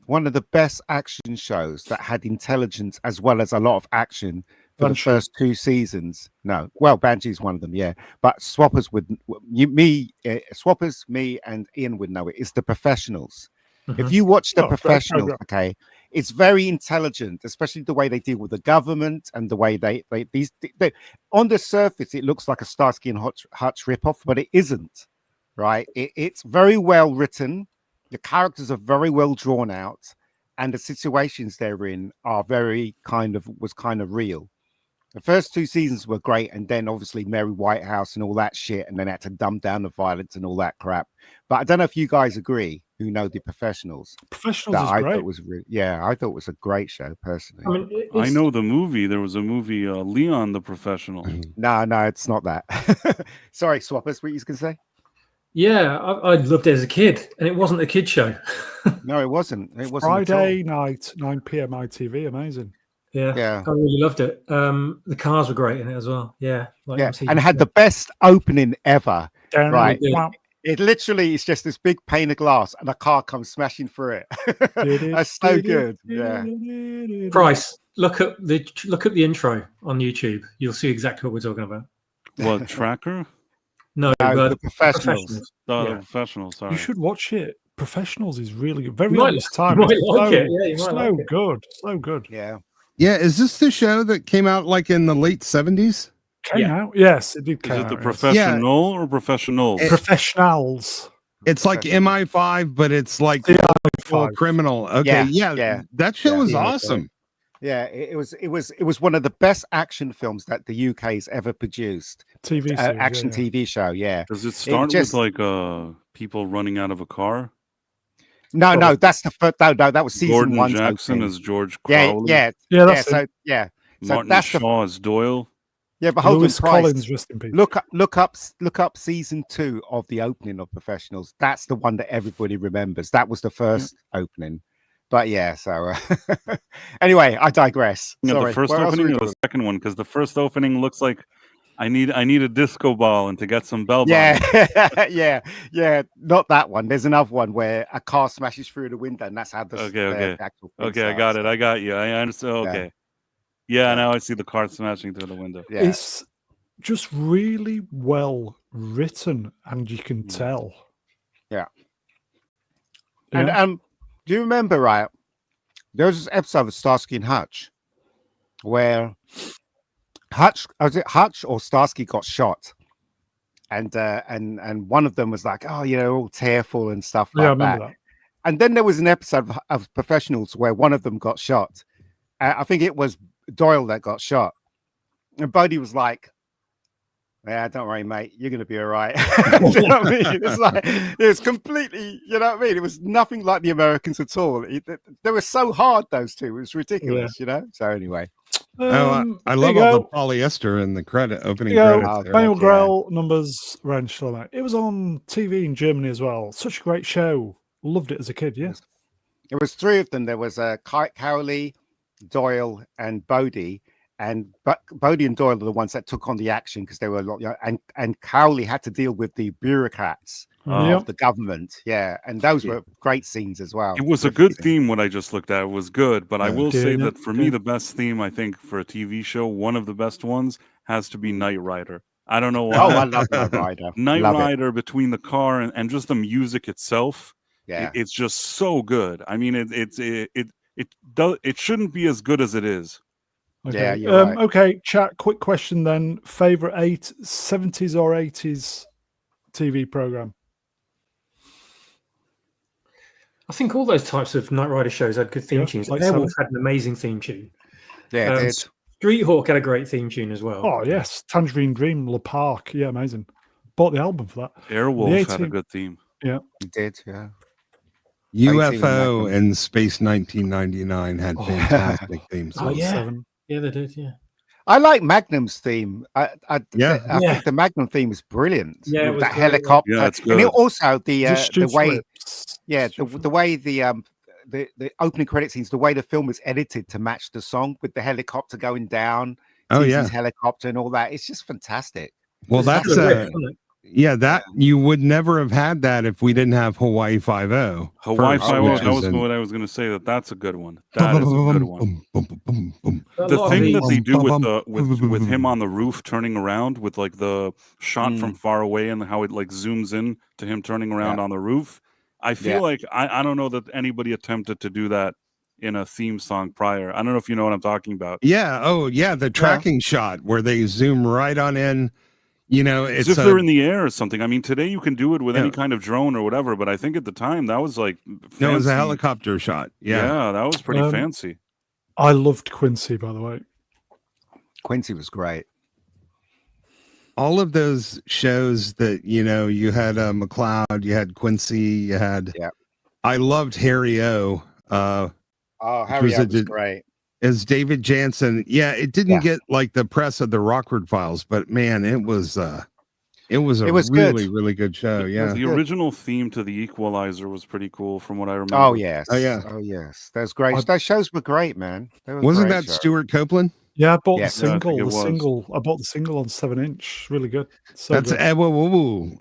one of the best action shows that had intelligence as well as a lot of action for Banshee. the first 2 seasons? No. Well, Banshee's one of them, yeah. But Swappers Swappers, me, and Ian would know it. It's The Professionals. If you watch The Oh, great Professionals, program. okay, it's very intelligent, especially the way they deal with the government and the way they on the surface it looks like a Starsky and Hutch ripoff, but it isn't. Right? It's very well written. The characters are very well drawn out, and the situations they're in are very kind of real. The first 2 seasons were great, and then obviously Mary Whitehouse and all that shit, and then had to dumb down the violence and all that crap. But I don't know if you guys agree, who know The Professionals. Professionals is I great. thought was I thought it was a great show personally. I mean, I know the movie. There was a movie, Leon the Professional. No, it's not that. Sorry, Swappers, what you gonna say? Yeah, I loved it as a kid, and it wasn't a kid show. No, it wasn't. It wasn't at all. Friday night, 9 p.m. ITV. Amazing. Yeah, I really loved it. The cars were great in it as well. Yeah, like Yeah, MTV and it had the stuff. best opening ever. Right. Yeah. It literally is just this big pane of glass, and a car comes smashing through it. That's so good. Yeah. Price, look up the intro on YouTube. You'll see exactly what we're talking about. What, Tracker? No, The Professionals. Oh, Yeah. The Professional, sorry. You should watch it. Professionals is really good. Very You might- on its time. you might It's like so, it. Yeah, you might so like it. good. So good. Yeah. Yeah, is this the show that came out like in the late 70s? Came out. Yes, it did Is come it the out. Professional or Professionals? Professionals. It's like MI5, but it's like The full MI5. criminal. Okay, Yeah. that show Yeah. was Yeah. awesome. Yeah, it was one of the best action films that the UK's ever produced. TV series, Action yeah. TV show, yeah. Does it start just- with like people running out of a car? No, that's the first. No, that was season Gordon 1. Jackson as George Yeah, Crowley. yeah, Yeah, that's So it. yeah, so Martin that's Shaw as Doyle. but hold Lewis on, Price. Collins, rest in peace. Look up season 2 of the opening of Professionals. That's the one that everybody remembers. That was the first opening. But yeah, so anyway, I digress. Yeah, Sorry. the first What else were opening we or the talking second one? Because the first opening looks like I need a disco ball and to get some bell Yeah, bottoms. yeah. Not that one. There's another one where a car smashes through the window, and that's how the Okay. actual thing Okay, I starts. got it. I got you. I understand. Okay. Yeah, now I see the car smashing through the window. Yeah. It's just really well written, and you can tell. Yeah. Yeah. And do you remember, right? There was this episode of Starsky and Hutch where was it Hutch or Starsky got shot, and one of them was like, oh, all tearful and stuff like Yeah, I remember that. And then there was an episode of Professionals where one of them got shot. I think it was Doyle that got shot, and Bodie was like, "Yeah, don't worry, mate. You're gonna be all right." You know what I mean? It's like it's completely, you know what I mean? It was nothing like the Americans at all. They were so hard, those two. It was ridiculous, So anyway, I there love you all go. the polyester in the opening There you credits. go. there. Daniel Yeah. Grell, Numbers, Ranch. It was on TV in Germany as well. Such a great show. Loved it as a kid. Yes. it was 3 of them. There was Cowley, Doyle, and Bodie. But Bodie and Doyle are the ones that took on the action because they were a lot, and Cowley had to deal with the bureaucrats Yeah. of the government. Yeah, and those were great scenes as well. It was a good theme. What I just looked at was good, but I will Yeah, say yeah, that for me, the best theme I think for a TV show, one of the best ones, has to be Knight Rider. I don't know why. Oh, I love Knight Rider. Knight Love it. Rider between the car and just the music itself. Yeah. It's just so good. I mean, it shouldn't be as good as it is. Okay. Yeah, you're right. Okay, chat. Quick question then. Favorite 70s or 80s TV program? I think all those types of Knight Rider shows had good theme Yeah, tunes. like Airwolf Sally. had an amazing theme tune. Yeah, it did. Street Hawk had a great theme tune as well. Oh yes, Tangerine Dream, Le Parc. Yeah, amazing. Bought the album for that. Airwolf had a 18 good theme. He did, yeah. UFO and Space 1999 had fantastic themes. Oh, yeah. 7. Yeah, they did. Yeah. I like Magnum's theme. I Yeah. think the Magnum theme is brilliant. Yeah, it with was that great, helicopter. Yeah, it's And good. also the way, Yeah, the way the opening credit scenes, the way the film was edited to match the song with the helicopter going down, Oh, TZ's yeah. helicopter and all that. It's just fantastic. Well, that's that you would never have had that if we didn't have Hawaii 5-0. Hawaii first, 5-0, which that was is in- what I was going to say. That's a good one. That is a good one. The thing that they do with him on the roof turning around with like the shot from far away and how it like zooms in to him turning around on the roof. I feel like I don't know that anybody attempted to do that in a theme song prior. I don't know if you know what I'm talking about. Yeah. Oh, yeah. The tracking shot where they zoom right on in. You know, it's as if they're in the air or something. I mean, today you can do it with Yeah. any kind of drone or whatever, but I think at the time that was like fancy. No, it was a helicopter shot. Yeah. that was pretty fancy. I loved Quincy, by the way. Quincy was great. All of those shows that, you know, you had McLeod, you had Quincy, you had. Yeah. I loved Harry O. Harry was great. As David Jansen. Yeah, it didn't get like the press of the Rockford Files, but man, it was really, really good show. Yeah. The original theme to The Equalizer was pretty cool from what I remember. Oh, yes. Oh, yeah. Oh, yes. Those great. Those shows were great, man. Wasn't that Stuart Copeland? Yeah, I bought the I single. think it The was. single. I bought the single on 7-inch. Really good. So That's good. Ewa Woo Woo.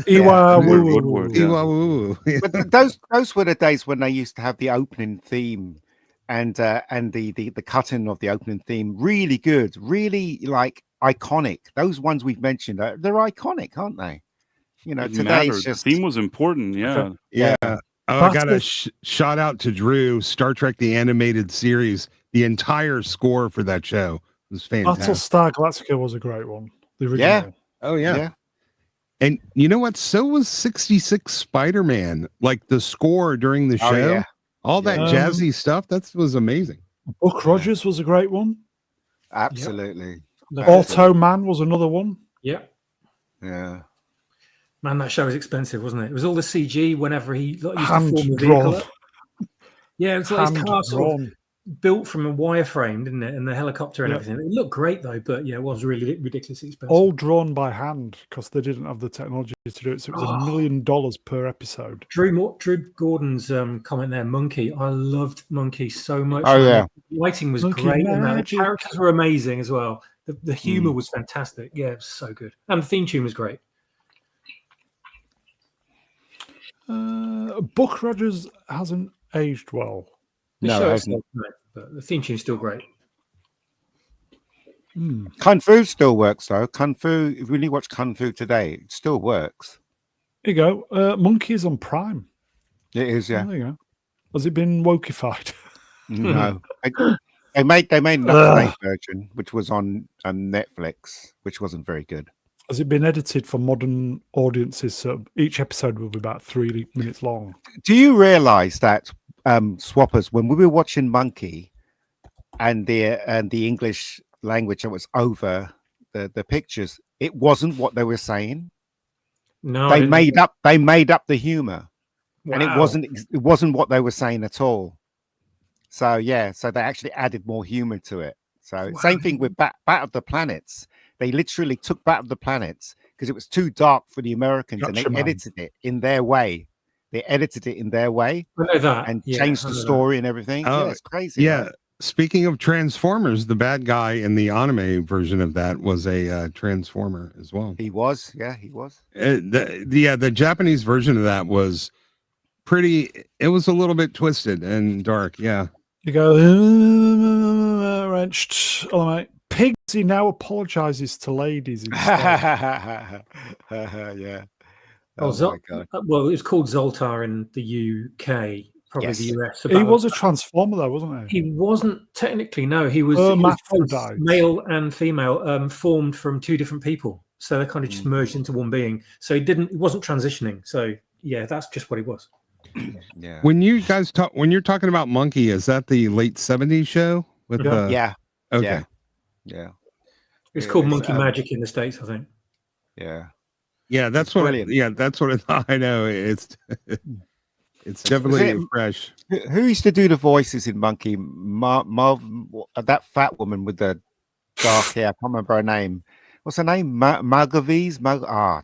Ewa Woodward, Woo Woo. Woodward, yeah. Ewa Woo Woo. But those were the days when they used to have the opening theme and the cutting of the opening theme really good, really like iconic. Those ones we've mentioned, they're iconic, aren't they? You know, today's just the theme was important. Yeah. Yeah. Oh, I got a shout out to Drew. Star Trek the Animated Series. The entire score for that show was fantastic. Battlestar Galactica was a great one. The original. Yeah. Oh yeah. And you know what? So was 66 Spider-Man. Like the score during the show, yeah. all that jazzy stuff. That was amazing. Buck Rogers was a great one. Absolutely. Auto Man was another one. Yeah. Yeah. Man, that show was expensive, wasn't it? It was all the CG whenever he used to Hand form the drawn. vehicle. Yeah, it was like his Hand car sort of drawn. built from a wireframe, didn't it? And the helicopter and Yeah. everything. It looked great though, but yeah, it was really ridiculously expensive. All drawn by hand because they didn't have the technology to do it. So it was $1 million per episode. Drew Gordon's comment there, Monkey. I loved Monkey so much. Oh, yeah. The lighting was Monkey great. And the magic. characters were amazing as well. The humor was fantastic. Yeah, it was so good. And the theme tune was great. Buck Rogers hasn't aged well. The No, show it itself, no, but the theme tune's still great. Kung Fu still works though. Kung Fu, if you really watch Kung Fu today, it still works. Here you go. Monkey's on Prime. It is, yeah. Oh, there you go. Has it been wokeified? No. They made an up-to-date version, which was on Netflix, which wasn't very good. Has it been edited for modern audiences? So each episode will be about 3 minutes long. Do you realize that swappers, when we were watching Monkey and the English language that was over the pictures, it wasn't what they were saying. No, They made up the humor. Wow. And it wasn't what they were saying at all. So so they actually added more humor to it. So same thing with Bat of the Planets. They literally took Bat of the Planets because it was too dark for the Americans, and they edited it in their way. They edited it in their way I know that. and Yeah, changed I the know story and everything. Oh, Yeah, it's crazy. Yeah. man. Speaking of Transformers, the bad guy in the anime version of that was a Transformer as well. He was. Yeah, he was. The Japanese version of that was pretty. It was a little bit twisted and dark. Yeah. You go, wrenched. Oh, mate. Pigsy now apologizes to ladies instead. Yeah. Oh, my God. well, it was called Zoltar in the UK, probably Yes. the US. He was a transformer, though, wasn't he? He wasn't technically. No, he was Hermaphrodite. male and female, formed from two different people. So they kind of just merged into one being. So he wasn't transitioning. So yeah, that's just what he was. Yeah. When you guys when you're talking about Monkey, is that the late 70s show with the? Yeah. Okay. Yeah. It's Yeah, called it's, Monkey Magic in the States, I think. Yeah. Yeah, that's what. Brilliant. That's what I know. It's definitely fresh. Who used to do the voices in Monkey? That fat woman with the dark hair. I can't remember her name. What's her name? Margulies?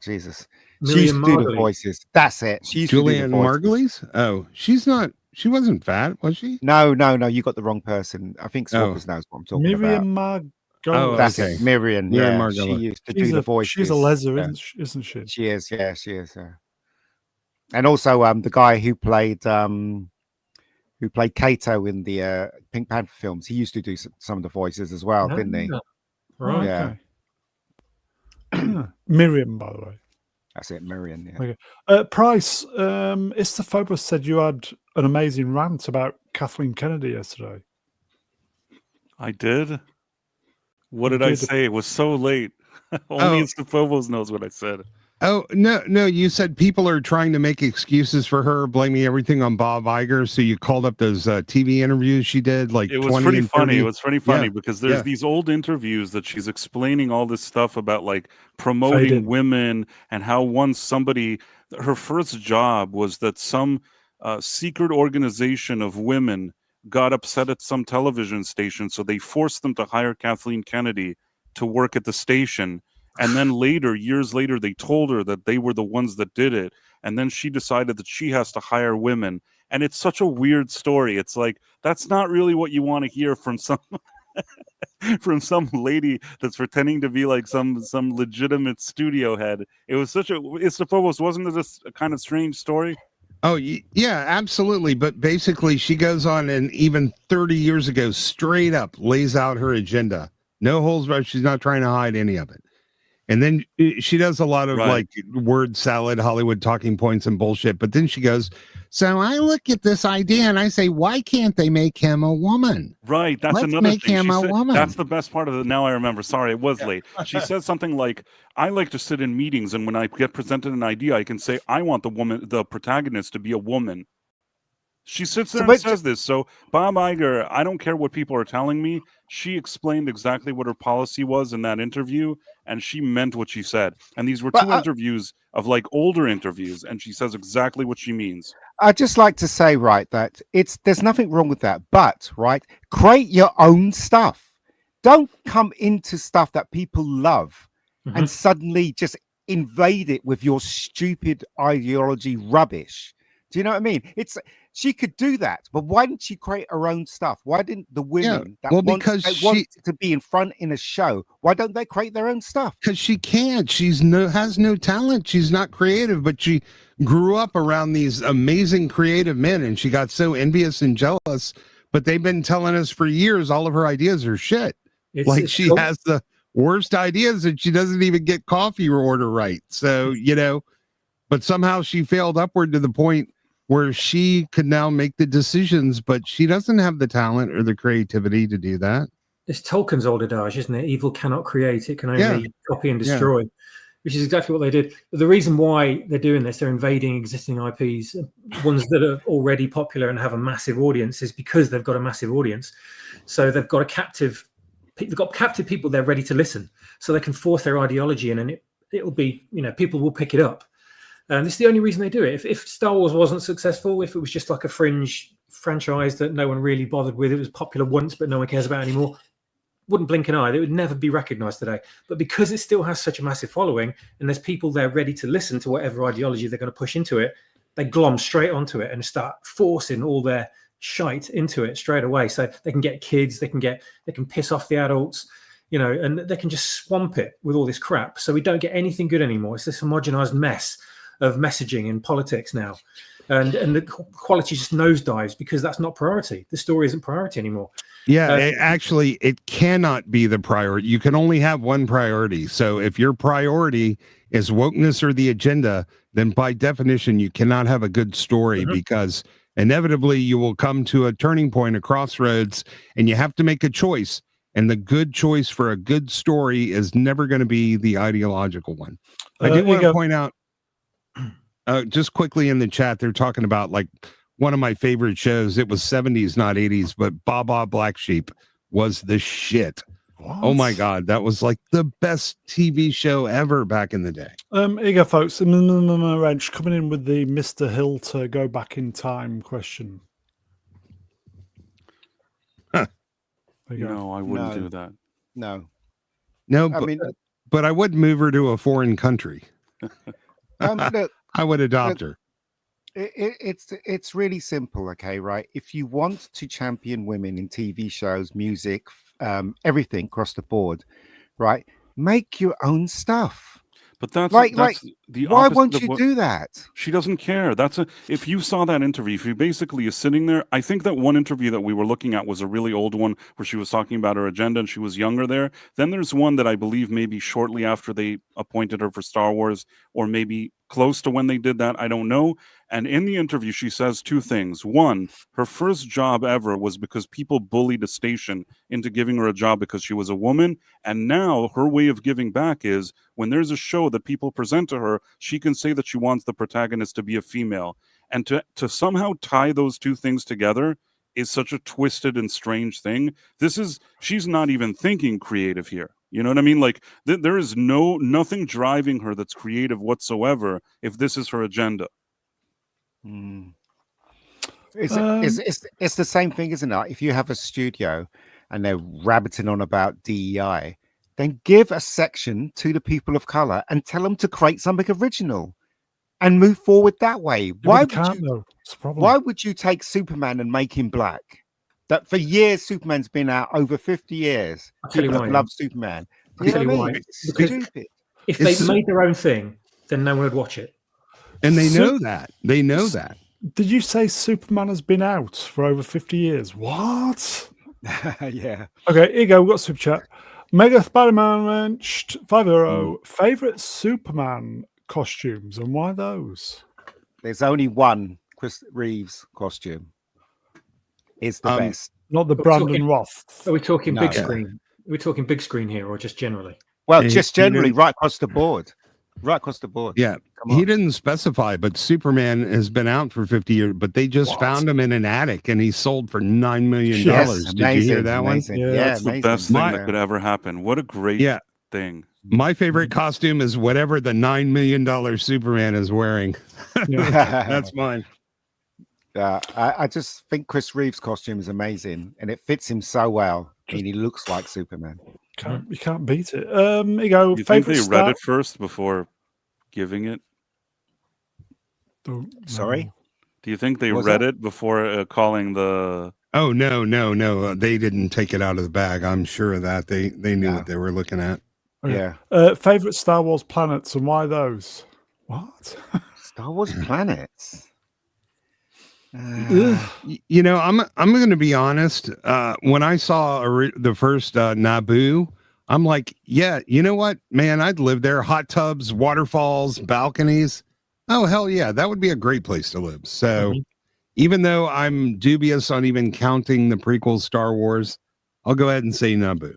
Jesus. She used to do the voices. That's it. She used Julianne to do the voices. Margulies? Oh, she's not. She wasn't fat, was she? No. You got the wrong person. I think Swappers knows what I'm talking about. Miriam Margolyes. Oh, that's okay. it. Miriam. Miriam Yeah, Margolyes. she used to do the voices. She's a leather, isn't she? She is. Yeah, she is. And also, the guy who played Kato in the Pink Panther films, he used to do some of the voices as well, didn't he? Right. Yeah. Okay. Miriam, by the way. That's it, Miriam. Yeah. Okay. Price, Istophobos said you had an amazing rant about Kathleen Kennedy yesterday. I did. What did I say? It was so late. Only Istophobos knows what I said. Oh, no, you said people are trying to make excuses for her, blaming everything on Bob Iger. So you called up those TV interviews she did, like it was 20 pretty and funny. 30. It was pretty funny because there's these old interviews that she's explaining all this stuff about like promoting women and how once her first job was that some secret organization of women got upset at some television station. So they forced them to hire Kathleen Kennedy to work at the station. And then later, years later, they told her that they were the ones that did it. And then she decided that she has to hire women. And it's such a weird story. It's like, that's not really what you want to hear from some lady that's pretending to be like some legitimate studio head. It was wasn't this a kind of strange story? Oh, yeah, absolutely. But basically, she goes on and even 30 years ago, straight up lays out her agenda. No holes barred. She's not trying to hide any of it. And then she does a lot of like word salad, Hollywood talking points and bullshit. But then she goes, so I look at this idea and I say, why can't they make him a woman? Right. That's Let's another make thing. him a woman. That's the best part of it. Now I remember. Sorry, it was late. She says something like, I like to sit in meetings and when I get presented an idea, I can say, I want the protagonist to be a woman. She sits there and says this. So Bob Iger, I don't care what people are telling me. She explained exactly what her policy was in that interview, and she meant what she said. And these were two interviews of like older interviews, and she says exactly what she means. I'd just like to say, that there's nothing wrong with that, but create your own stuff. Don't come into stuff that people love and suddenly just invade it with your stupid ideology rubbish. Do you know what I mean? She could do that, but why didn't she create her own stuff? Why didn't the women want to be in front in a show? Why don't they create their own stuff? Because she can't. Has no talent. She's not creative, but she grew up around these amazing creative men, and she got so envious and jealous. But they've been telling us for years all of her ideas are shit. She has the worst ideas, and she doesn't even get coffee order right. So but somehow she failed upward to the point where she could now make the decisions, but she doesn't have the talent or the creativity to do that. It's Tolkien's old adage, isn't it? Evil cannot create, it can only copy and destroy, which is exactly what they did. But the reason why they're doing this, they're invading existing IPs, ones that are already popular and have a massive audience, is because they've got a massive audience. So they've got captive people they're ready to listen. So they can force their ideology in, and it'll be, people will pick it up. And this is the only reason they do it. If Star Wars wasn't successful, if it was just like a fringe franchise that no one really bothered with, it was popular once, but no one cares about anymore, wouldn't blink an eye. It would never be recognized today. But because it still has such a massive following, and there's people there ready to listen to whatever ideology they're going to push into it, they glom straight onto it and start forcing all their shite into it straight away. So they can get kids, they can piss off the adults, and they can just swamp it with all this crap. So we don't get anything good anymore. It's this homogenized mess of messaging and politics now, and the quality just nosedives because that's not priority. The story isn't priority anymore. It cannot be the priority. You can only have one priority. So if your priority is wokeness or the agenda, then by definition you cannot have a good story, because inevitably you will come to a turning point, a crossroads, and you have to make a choice. And the good choice for a good story is never going to be the ideological one. I do want to point out, just quickly in the chat, they're talking about like one of my favorite shows. It was 70s, not 80s, but Baba Black Sheep was the shit. What? Oh my God, that was like the best TV show ever back in the day. Here you go, folks. Wrench coming in with the Mr. Hill to go back in time question. Huh. There you go. No, I wouldn't No. do that. No, No, I mean, but I would move her to a foreign country. look, I would adopt her. it's really simple, okay, right? If you want to champion women in TV shows, music, everything across the board, right? Make your own stuff. But that's Like, the Why opposite won't of you what- do that? She doesn't care. If you saw that interview, if you basically is sitting there, I think that one interview that we were looking at was a really old one where she was talking about her agenda and she was younger there. Then there's one that I believe maybe shortly after they appointed her for Star Wars, or maybe close to when they did that. I don't know. And in the interview, she says two things. One, her first job ever was because people bullied a station into giving her a job because she was a woman. And now her way of giving back is when there's a show that people present to her, she can say that she wants the protagonist to be a female. And to somehow tie those two things together is such a twisted and strange thing. She's not even thinking creative here. You know what I mean? Like there is nothing driving her that's creative whatsoever if this is her agenda. It's the same thing, isn't it? If you have a studio and they're rabbiting on about DEI, then give a section to the people of color and tell them to create something original and move forward that way. Why would you take Superman and make him black? That for years Superman's been out, over 50 years. People have loved Superman. You know what I mean? It's stupid. If they made their own thing, then no one would watch it. And they know that. They know that. Did you say Superman has been out for over 50 years? What? Yeah. Okay, here you go. We've got super chat. Mega Spider-Man Wrenched, €5. Favorite Superman costumes and why those? There's only one Chris Reeves costume. It's the best. Not the Brandon Roth. Are we talking big screen? Are we talking big screen here or just generally? Well, just generally, right across the board. Right across the board. Yeah. He didn't specify, but Superman has been out for 50 years, but they just found him in an attic and he sold for $9 million. Yes, Did you hear that one? Yeah, that's the best thing that could ever happen. What a great thing. My favorite costume is whatever the $9 million Superman is wearing. That's mine. I just think Chris Reeves' costume is amazing and it fits him so well. I mean, he looks like Superman. You can't beat it. Here you go. You think they read it first before giving it? Sorry? Do you think they read it before calling the... Oh, no. They didn't take it out of the bag. I'm sure of that. They knew what they were looking at. Okay. Favorite Star Wars planets and why those? What? Star Wars planets? You know, I'm going to be honest. When I saw the first Naboo, I'm like, yeah, you know what, man, I'd live there. Hot tubs, waterfalls, balconies. Oh, hell yeah, that would be a great place to live. So even though I'm dubious on even counting the prequel Star Wars, I'll go ahead and say Naboo.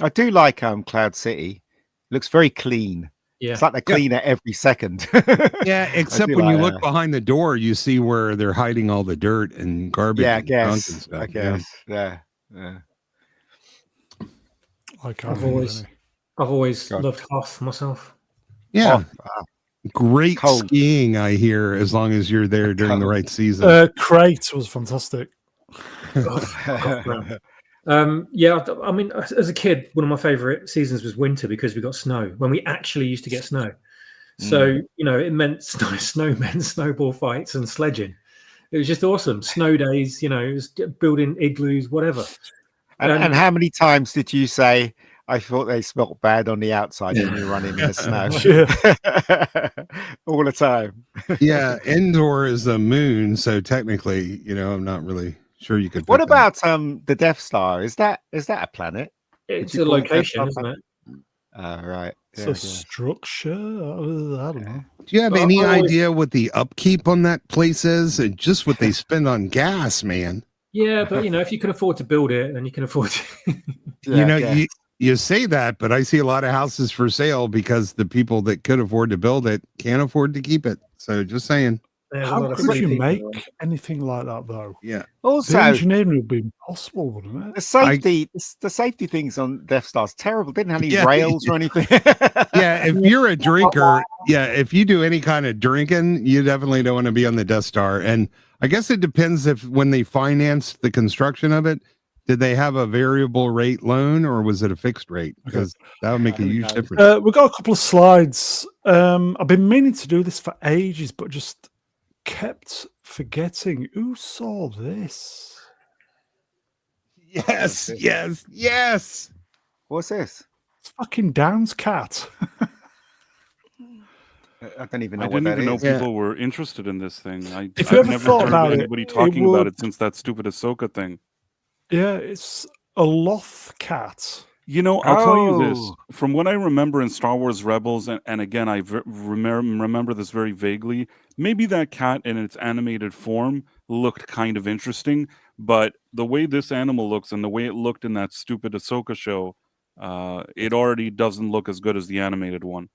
I do like Cloud City. It looks very clean. Yeah. It's like they clean it every second. Yeah, except when you look behind the door, you see where they're hiding all the dirt and garbage. Yeah, I and junk guess. and stuff. I guess. Yeah. I've always loved Hoth myself. Yeah. Great skiing, I hear, as long as you're there during the right season. Crate was fantastic. Yeah, I mean, as a kid, one of my favorite seasons was winter because we got snow when we actually used to get snow. So, you know, it meant snow meant snowball fights and sledging. It was just awesome. Snow days, you know, it was building igloos, whatever. And how many times did you say, I thought they smelt bad on the outside when you were running in the snow? All the time. Yeah, Endor is the moon, so technically, you know, I'm not really sure you could. What about the Death Star? Is that a planet? It's a location, isn't it? Right. It's a structure. I don't know. Do you have any idea what the upkeep on that place is, and just what they spend on gas, man? Yeah, but you know, if you can afford to build it, then you can afford to. You know, you say that, but I see a lot of houses for sale because the people that could afford to build it can't afford to keep it. So just saying. There's a How lot of could silly you people make around. anything like that, though? Yeah. The Also, engineering would be impossible, wouldn't it? the safety things on Death Star's terrible. Didn't have any Yeah. rails or anything. Yeah, if you're a drinker, if you do any kind of drinking, you definitely don't want to be on the Death Star. And I guess it depends if when they financed the construction of it, did they have a variable rate loan or was it a fixed rate? Because that would make a huge difference. We've got a couple of slides. I've been meaning to do this for ages, but just kept forgetting. Who saw this? Yes, yes. What's this? It's fucking Downs Cat. I don't even know I what didn't that even know is. people were interested in this thing. If you I've ever never thought heard about it, anybody it talking about would- it since that stupid Ahsoka thing. Yeah, it's a Loth cat. You know, I'll tell you this. Oh. From what I remember in Star Wars Rebels, and again, I remember this very vaguely, maybe that cat in its animated form looked kind of interesting, but the way this animal looks and the way it looked in that stupid Ahsoka show, it already doesn't look as good as the animated one.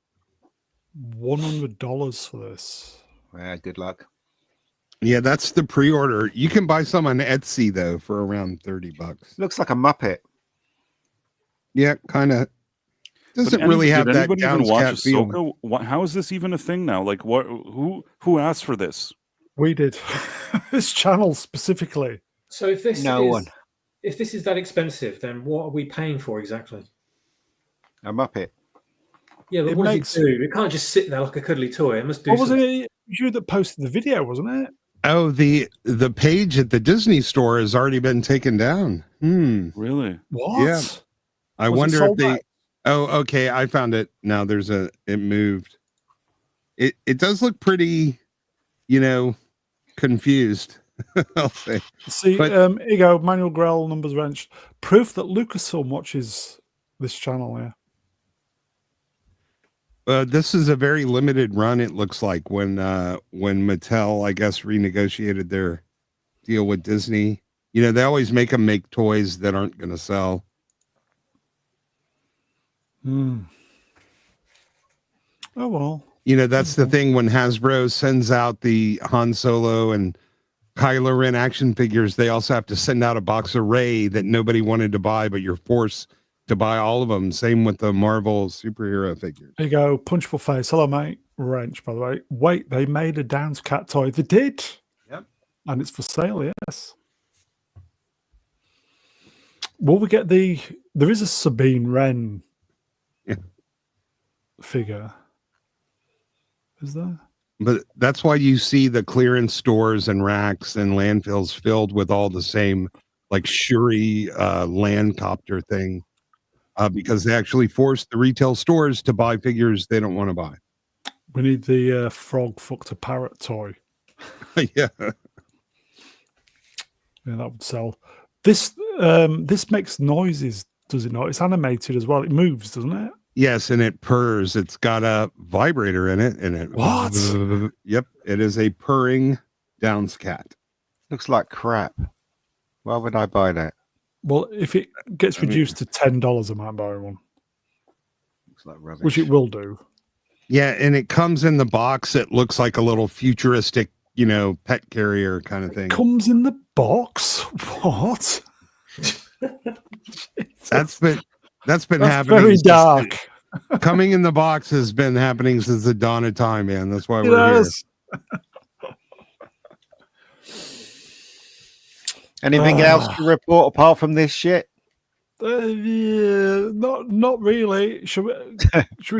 $100 for this. Yeah, good luck. Yeah, that's the pre-order. You can buy some on Etsy though for around $30. Looks like a Muppet. Yeah, kind of. But Doesn't really have did that anybody even Downs watch Cat feel. Ahsoka? How is this even a thing now? Like, what? Who asked for this? We did. This channel specifically. So if this No is one. if this is that expensive, then what are we paying for exactly? A Muppet. Yeah, but It what makes- does it do? It can't just sit there like a cuddly toy. It must do What was something. it? You that posted the video, wasn't it? Oh, the page at the Disney store has already been taken down. Really? What? Yeah. I Was it wonder if sold they. out? Oh, okay. I found it. Now it moved. It does look pretty, confused. I'll say. See, But- here you go. Manuel Grell, Numbers Wrench. Proof that Lucasfilm watches this channel. Yeah. This is a very limited run. It looks like when Mattel, I guess, renegotiated their deal with Disney. They always make them make toys that aren't going to sell. Oh well. That's the thing when Hasbro sends out the Han Solo and Kylo Ren action figures, they also have to send out a box of Rey that nobody wanted to buy, but you're forced to buy all of them. Same with the Marvel superhero figures. There you go. Punchable face. Hello, mate. Wrench, by the way. Wait, they made a Downs Cat toy. They did. Yep. And it's for sale, yes. Will we get there is a Sabine Wren figure. Is there? But that's why you see the clearance stores and racks and landfills filled with all the same like Shuri Landcopter thing. Because they actually force the retail stores to buy figures they don't want to buy. We need the frog fucked a parrot toy. Yeah. Yeah, that would sell. This makes noises, does it not? It's animated as well. It moves, doesn't it? Yes, and it purrs. It's got a vibrator in it, and it. What? Yep, it is a purring Downs cat. Looks like crap. Why would I buy that? Well, if it gets reduced to $10, I might buy one, Looks like rubbish. which it will do. Yeah, and it comes in the box. It looks like a little futuristic, pet carrier kind of thing. Comes in the box. What? That's been That's happening. very since dark. coming in the box has been happening since the dawn of time, man. That's why we're Yes. Anything else to report apart from this shit? Yeah, not really. Should we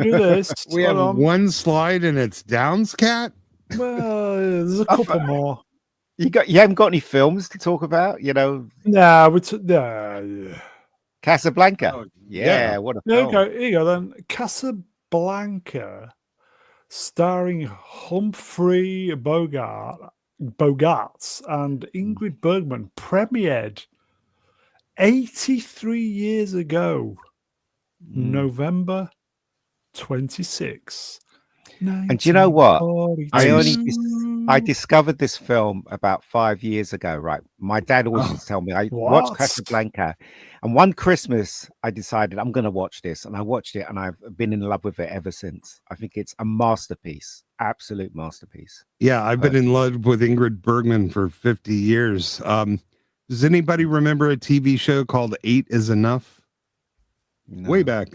do this? We have Hold on. one slide, and it's Downs cat. Well, there's a I couple thought- more. You haven't got any films to talk about? Nah, yeah. Casablanca. Oh, Yeah, what a There you film. go. Here you go then. Casablanca, starring Humphrey Bogarts and Ingrid Bergman, premiered 83 years ago, November 26. And do you know what? I only I discovered this film about 5 years ago, right? My dad always used to tell me, I watched What? Casablanca. And one Christmas, I decided I'm going to watch this. And I watched it and I've been in love with it ever since. I think it's a masterpiece, absolute masterpiece. Yeah, I've been in love with Ingrid Bergman for 50 years. Does anybody remember a TV show called 8 is Enough? No. Way back.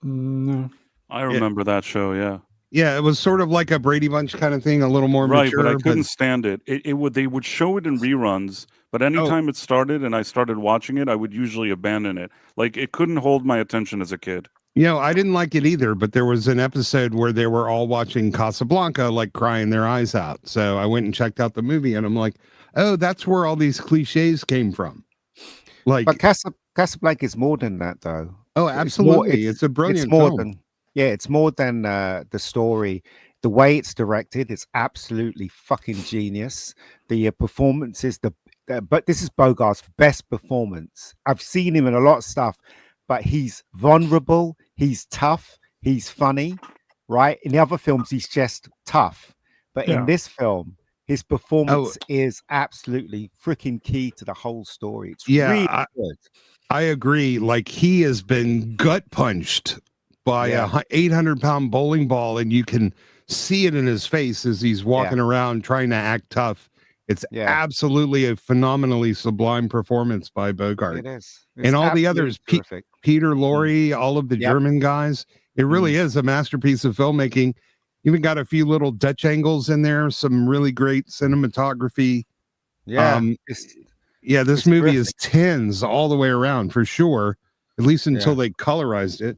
No. I remember that show. Yeah. Yeah, it was sort of like a Brady Bunch kind of thing, a little more Right, mature. but I couldn't stand it. They would show it in reruns, but anytime it started and I started watching it, I would usually abandon it. Like it couldn't hold my attention as a kid. You know, I didn't like it either, but there was an episode where they were all watching Casablanca, like crying their eyes out. So I went and checked out the movie, and I'm like, oh, that's where all these cliches came from. Like, But Casablanca is more than that, though. oh, absolutely, it's a brilliant It's more film. than it's more than the story. The way it's directed is absolutely fucking genius. The performances, but this is Bogart's best performance. I've seen him in a lot of stuff, but he's vulnerable, he's tough, he's funny, right? In the other films, he's just tough. But in this film, his performance is absolutely freaking key to the whole story. It's really good. I agree. Like, he has been gut punched by a 800-pound bowling ball, and you can see it in his face as he's walking around trying to act tough. It's absolutely a phenomenally sublime performance by Bogart. It is. And all the others, Peter Lorre, all of the German guys. It really is a masterpiece of filmmaking. Even got a few little Dutch angles in there, some really great cinematography. Yeah. This movie is 10s all the way around for sure, at least until they colorized it.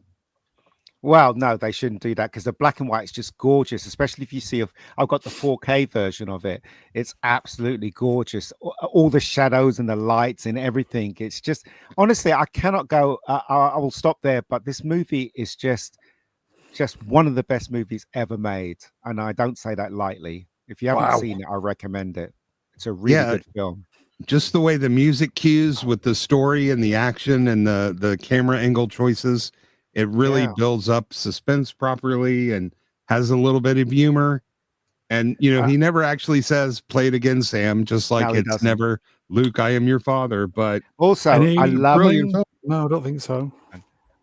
Well, no, they shouldn't do that because the black and white is just gorgeous, especially if you see I've got the 4K version of it. It's absolutely gorgeous. All the shadows and the lights and everything. It's just, honestly, I cannot go. I will stop there. But this movie is just one of the best movies ever made. And I don't say that lightly. If you haven't seen it, I recommend it. It's a really good film. Just the way the music cues with the story and the action and the camera angle choices. It really builds up suspense properly and has a little bit of humor. And, you know, he never actually says, play it again, Sam, just like it's never, Luke, I am your father. But also, I love No, I don't think so.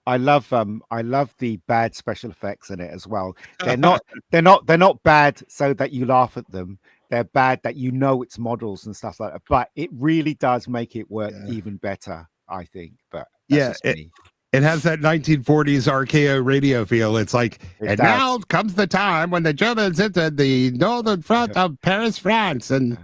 I love the bad special effects in it as well. They're not bad so that you laugh at them. They're bad that you know it's models and stuff like that. But it really does make it work even better, I think. But that's just me. It has that 1940s RKO radio feel. It's like, now comes the time when the Germans entered the northern front of Paris, France. And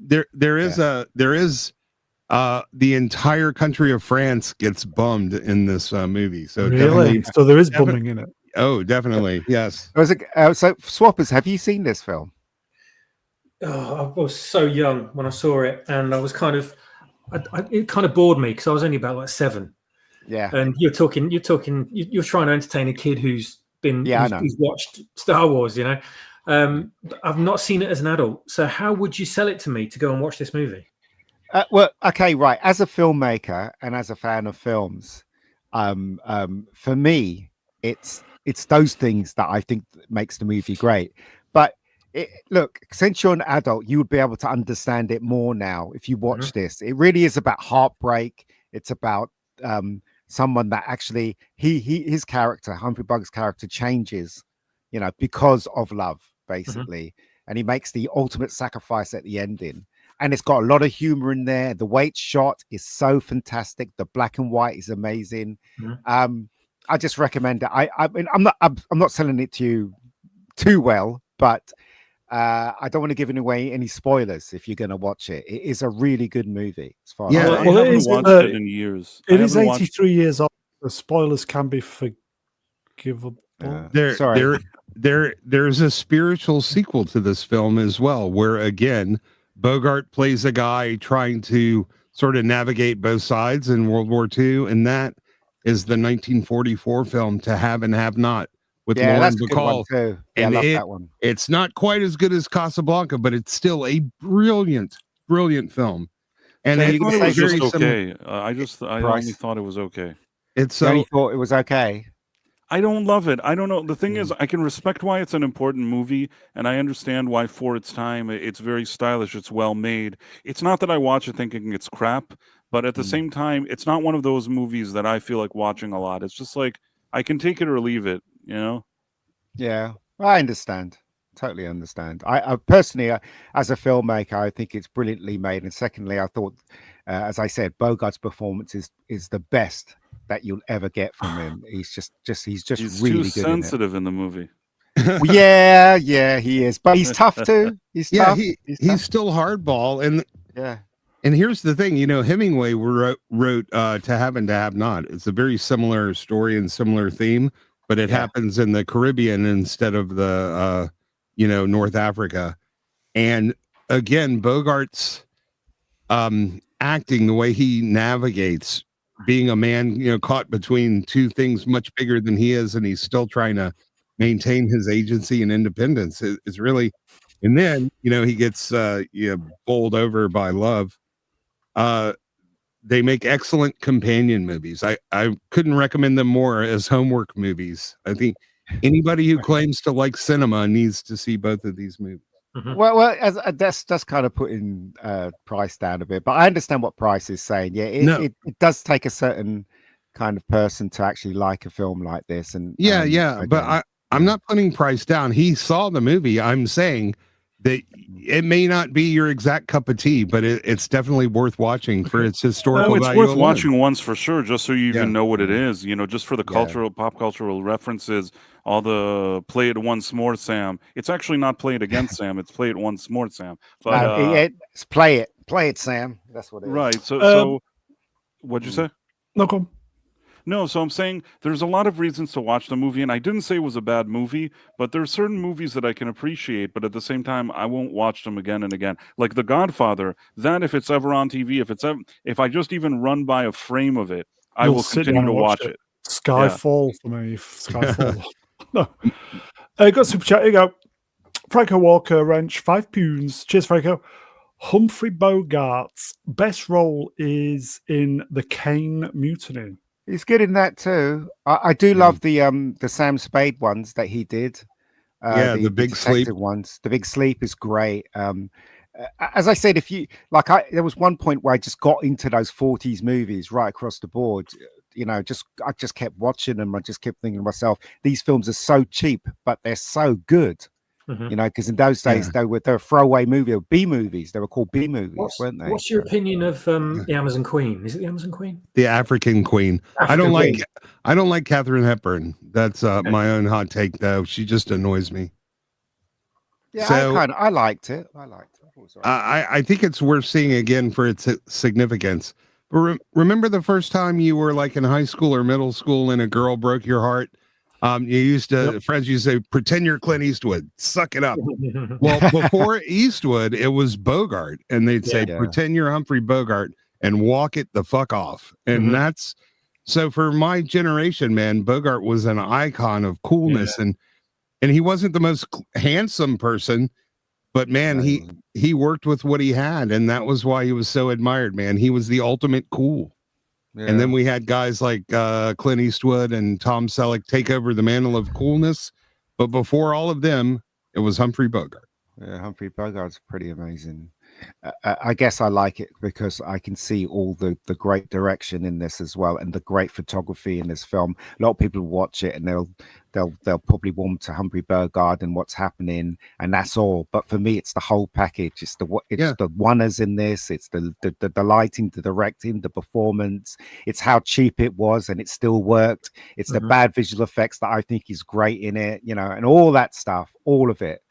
there is the entire country of France gets bummed in this movie. So really, so there is bumming in it. Oh, definitely, yes. So Swappers, have you seen this film? Oh, I was so young when I saw it, and I was it kind of bored me because I was only about like 7. Yeah, and you're trying to entertain a kid who's watched Star Wars. You know, I've not seen it as an adult. So how would you sell it to me to go and watch this movie? Well, okay, right. As a filmmaker and as a fan of films, for me, it's those things that I think makes the movie great. But look, since you're an adult, you would be able to understand it more now if you watch this. It really is about heartbreak. It's about someone that actually his character, Humphrey Bogart's character, changes, you know, because of love, basically, and he makes the ultimate sacrifice at the ending. And it's got a lot of humor in there. The way it's shot is so fantastic. The black and white is amazing. I just recommend it. I mean, I'm not selling it to you too well, but I don't want to give away any spoilers if you're going to watch it. It is a really good movie. As far as I haven't watched it in years. It is 83 years old. The spoilers can be forgivable. There's a spiritual sequel to this film as well, where again Bogart plays a guy trying to sort of navigate both sides in World War II, and that is the 1944 film To Have and Have Not with Lauren Bacall. Yeah, I love that one. It's not quite as good as Casablanca, but it's still a brilliant film. And I thought it was just okay. I only thought it was okay. It's you only thought it was okay. I don't love it. I don't know. The thing is, I can respect why it's an important movie, and I understand why for its time it's very stylish, it's well made. It's not that I watch it thinking it's crap, but at the same time, it's not one of those movies that I feel like watching a lot. It's just like I can take it or leave it, you know? Yeah, I understand. Totally understand. I personally, as a filmmaker, I think it's brilliantly made. And secondly, I thought, as I said, Bogart's performance is the best that you'll ever get from him. He's just He's really too good sensitive in the movie. Well, yeah, he is. But he's tough too. He's tough. He's tough. still hardball. And Yeah. And here's the thing, Hemingway wrote To Have and to Have Not. It's a very similar story and similar theme, but it happens in the Caribbean instead of the, North Africa. And again, Bogart's acting, the way he navigates being a man, caught between two things much bigger than he is, and he's still trying to maintain his agency and independence is really, and then, he gets, bowled over by love. They make excellent companion movies. I couldn't recommend them more as homework movies. I think anybody who claims to like cinema needs to see both of these movies. Mm-hmm. Well, as that's kind of putting Price down a bit, but I understand what Price is saying. Yeah, it does take a certain kind of person to actually like a film like this. And but I'm not putting Price down. He saw the movie. I'm saying that it may not be your exact cup of tea, but it's definitely worth watching for its historical it's value worth alone. watching once for sure, just so you even know what it is, just for the pop cultural references, all the play it once more, Sam. It's actually not play it again, Sam. It's play it once more, Sam. But it's play it, Sam. That's what it is. Right. So what'd you say? No, come. No, so I'm saying there's a lot of reasons to watch the movie, and I didn't say it was a bad movie, but there are certain movies that I can appreciate, but at the same time, I won't watch them again and again. Like The Godfather, that if it's ever on TV, if I just even run by a frame of it, I will continue to watch it. Skyfall for me. Skyfall. No. Got super chat. Here you go. Franco Walker, Wrench, £5. Cheers, Franco. Humphrey Bogart's best role is in The Caine Mutiny. He's good in that too. I do love the Sam Spade ones that he did. The Big Sleep ones. The Big Sleep is great. As I said, there was one point where I just got into those 40s movies right across the board. I just kept watching them. I just kept thinking to myself, these films are so cheap, but they're so good. Mm-hmm. Because in those days they were a throwaway movie, or B movies. They were called B movies, weren't they? What's your opinion of the Amazon Queen? Is it the Amazon Queen? The African Queen. I don't like Katharine Hepburn. That's my own hot take, though. She just annoys me. Yeah, so, I liked it. I think it's worth seeing again for its significance. But remember the first time you were like in high school or middle school and a girl broke your heart? You used to, friends used to say, pretend you're Clint Eastwood, suck it up. Well, before Eastwood, it was Bogart. And they'd say, pretend you're Humphrey Bogart and walk it the fuck off. And that's, so for my generation, man, Bogart was an icon of coolness. And he wasn't the most handsome person, but man, he worked with what he had. And that was why he was so admired, man. He was the ultimate cool. Yeah. And then we had guys like Clint Eastwood and Tom Selleck take over the mantle of coolness. But before all of them, it was Humphrey Bogart. Yeah, Humphrey Bogart's pretty amazing. I guess I like it because I can see all the great direction in this as well, and the great photography in this film. A lot of people watch it and they'll probably warm to Humphrey Bogart and what's happening, and that's all. But for me, it's the whole package. It's the oneers in this. It's the lighting, the directing, the performance. It's how cheap it was and it still worked. It's the bad visual effects that I think is great in it, and all that stuff. All of it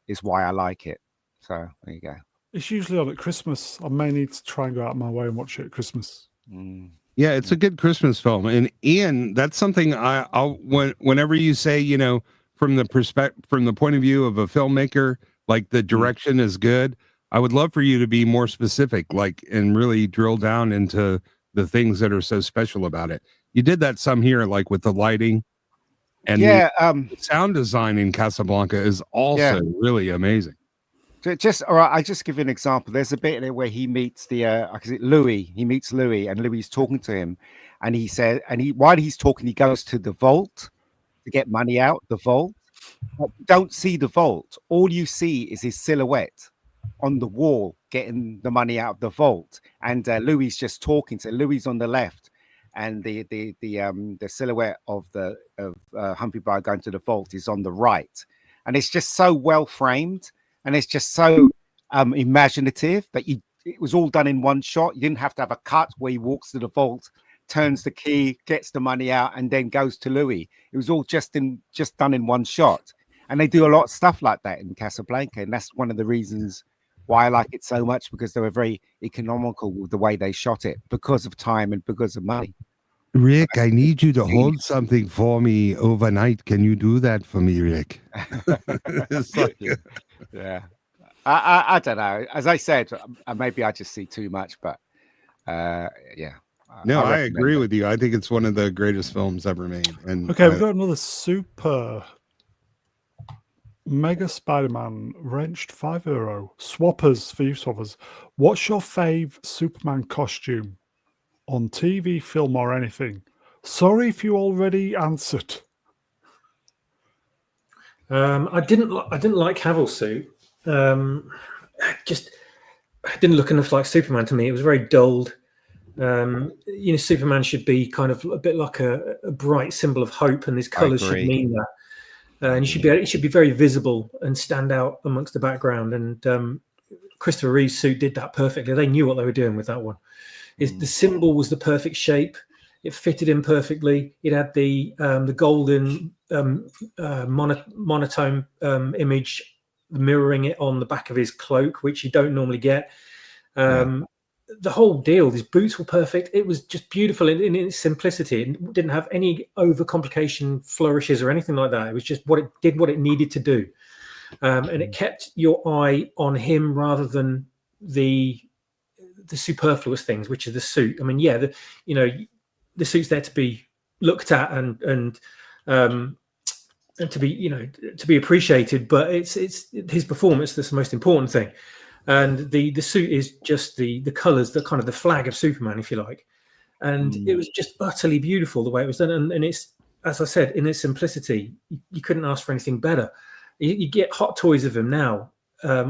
is why I like it. So there you go. It's usually on at Christmas. I may need to try and go out of my way and watch it at Christmas. Yeah, it's a good Christmas film. And Ian, that's something whenever you say, from the point of view of a filmmaker, like the direction is good, I would love for you to be more specific, and really drill down into the things that are so special about it. You did that some here, like with the lighting, and the sound design in Casablanca is also really amazing. All right, I just give you an example. There's a bit in it where he meets Louis. He meets Louis, and Louis is talking to him, and he said, while he's talking, he goes to the vault, to get money out the vault. But you don't see the vault. All you see is his silhouette on the wall getting the money out of the vault, and Louis just talking. So Louis on the left, and the silhouette of Humphrey Bogart going to the vault is on the right, and it's just so well framed, and it's just so imaginative that it was all done in one shot. You didn't have to have a cut where he walks to the vault, turns the key, gets the money out, and then goes to Louis. It was all just done in one shot. And they do a lot of stuff like that in Casablanca, and that's one of the reasons why I like it so much, because they were very economical with the way they shot it, because of time and because of money. Rick, I need you to hold something for me overnight. Can you do that for me, Rick? Yeah. I don't know. As I said, maybe I just see too much, but yeah. No, I agree with you. I think it's one of the greatest films ever made. And okay, we've got another super Mega Spider-Man wrenched €5. Swappers for you swappers. What's your fave Superman costume on TV, film, or anything? Sorry if you already answered. I didn't like Cavill's suit. Just didn't look enough like Superman to me. It was very dulled. Superman should be kind of a bit like a bright symbol of hope, and his colors should mean that. And it should be very visible and stand out amongst the background. And Christopher Reeve's suit did that perfectly. They knew what they were doing with that one. The symbol was the perfect shape. It fitted in perfectly. It had the golden monotone image mirroring it on the back of his cloak, which you don't normally get. The whole deal, his boots were perfect. It was just beautiful in its simplicity. It didn't have any overcomplication flourishes or anything like that. It was just what it needed to do. And it kept your eye on him rather than the superfluous things, which are the suit. I mean, the suit's there to be looked at and to be appreciated, but it's his performance that's the most important thing. And the suit is just the colors, the kind of the flag of Superman, if you like. And it was just utterly beautiful the way it was done. And it's, as I said, in its simplicity, you couldn't ask for anything better. You get hot toys of him now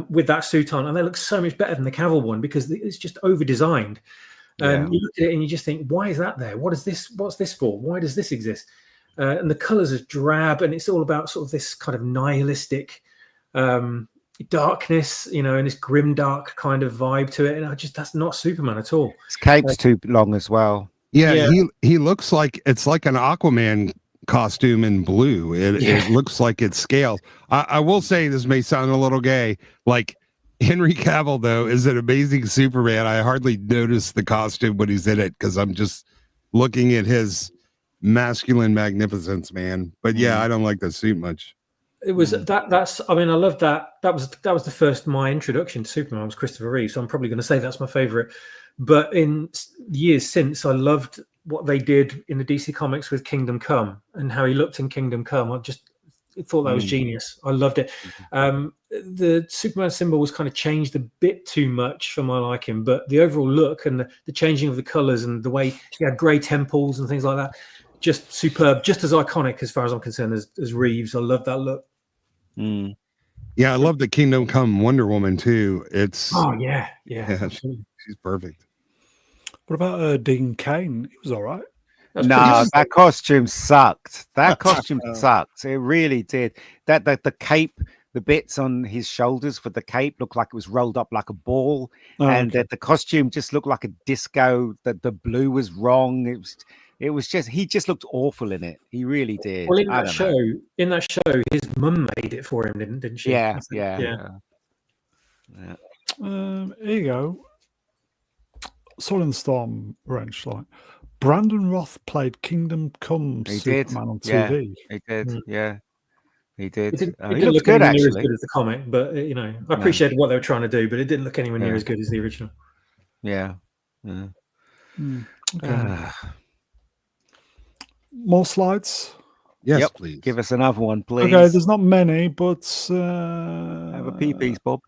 with that suit on, and they look so much better than the Cavill one because it's just over-designed. And you look at it and you just think, why is that there? What is this? What's this for? Why does this exist? And the colors are drab, and it's all about sort of this kind of nihilistic darkness, and this grim dark kind of vibe to it. And that's not Superman at all. His cape's too long as well. Yeah. He looks like it's like an Aquaman costume in blue. It looks like it's scaled. I will say, this may sound a little gay, like Henry Cavill though is an amazing Superman. I hardly notice the costume when he's in it because I'm just looking at his masculine magnificence, man. But yeah, I don't like the suit much. It was that's I mean, I love that. That was the first, my introduction to Superman was Christopher Reeve, so I'm probably going to say that's my favorite. But in years since, I loved what they did in the DC Comics with Kingdom Come and how he looked in Kingdom Come. I just thought that was genius. I loved it. The Superman symbol was kind of changed a bit too much for my liking, but the overall look and the changing of the colors and the way he had grey temples and things like that, just superb, just as iconic as far as I'm concerned as Reeves. I love that look. Yeah, I love the Kingdom Come Wonder Woman too. It's yeah, she's perfect. What about Dean Cain? He was all right. No, that costume sucked. That costume sucked. It really did. That the cape, the bits on his shoulders for the cape looked like it was rolled up like a ball, and the costume just looked like a disco. The blue was wrong. It was just, he just looked awful in it. He really did. Well, in that show, his mum made it for him, didn't she? Yeah. Here you go. Soul in the Storm wrench, like Brandon Roth played Kingdom Come Superman on TV. He did. Yeah, he did. It didn't look good, actually. As good as the comic, but I appreciated what they were trying to do, but it didn't look anywhere near as good as the original. Yeah. Okay. More slides? Yes, please. Give us another one, please. Okay, there's not many, but have a pee-piece, Bob.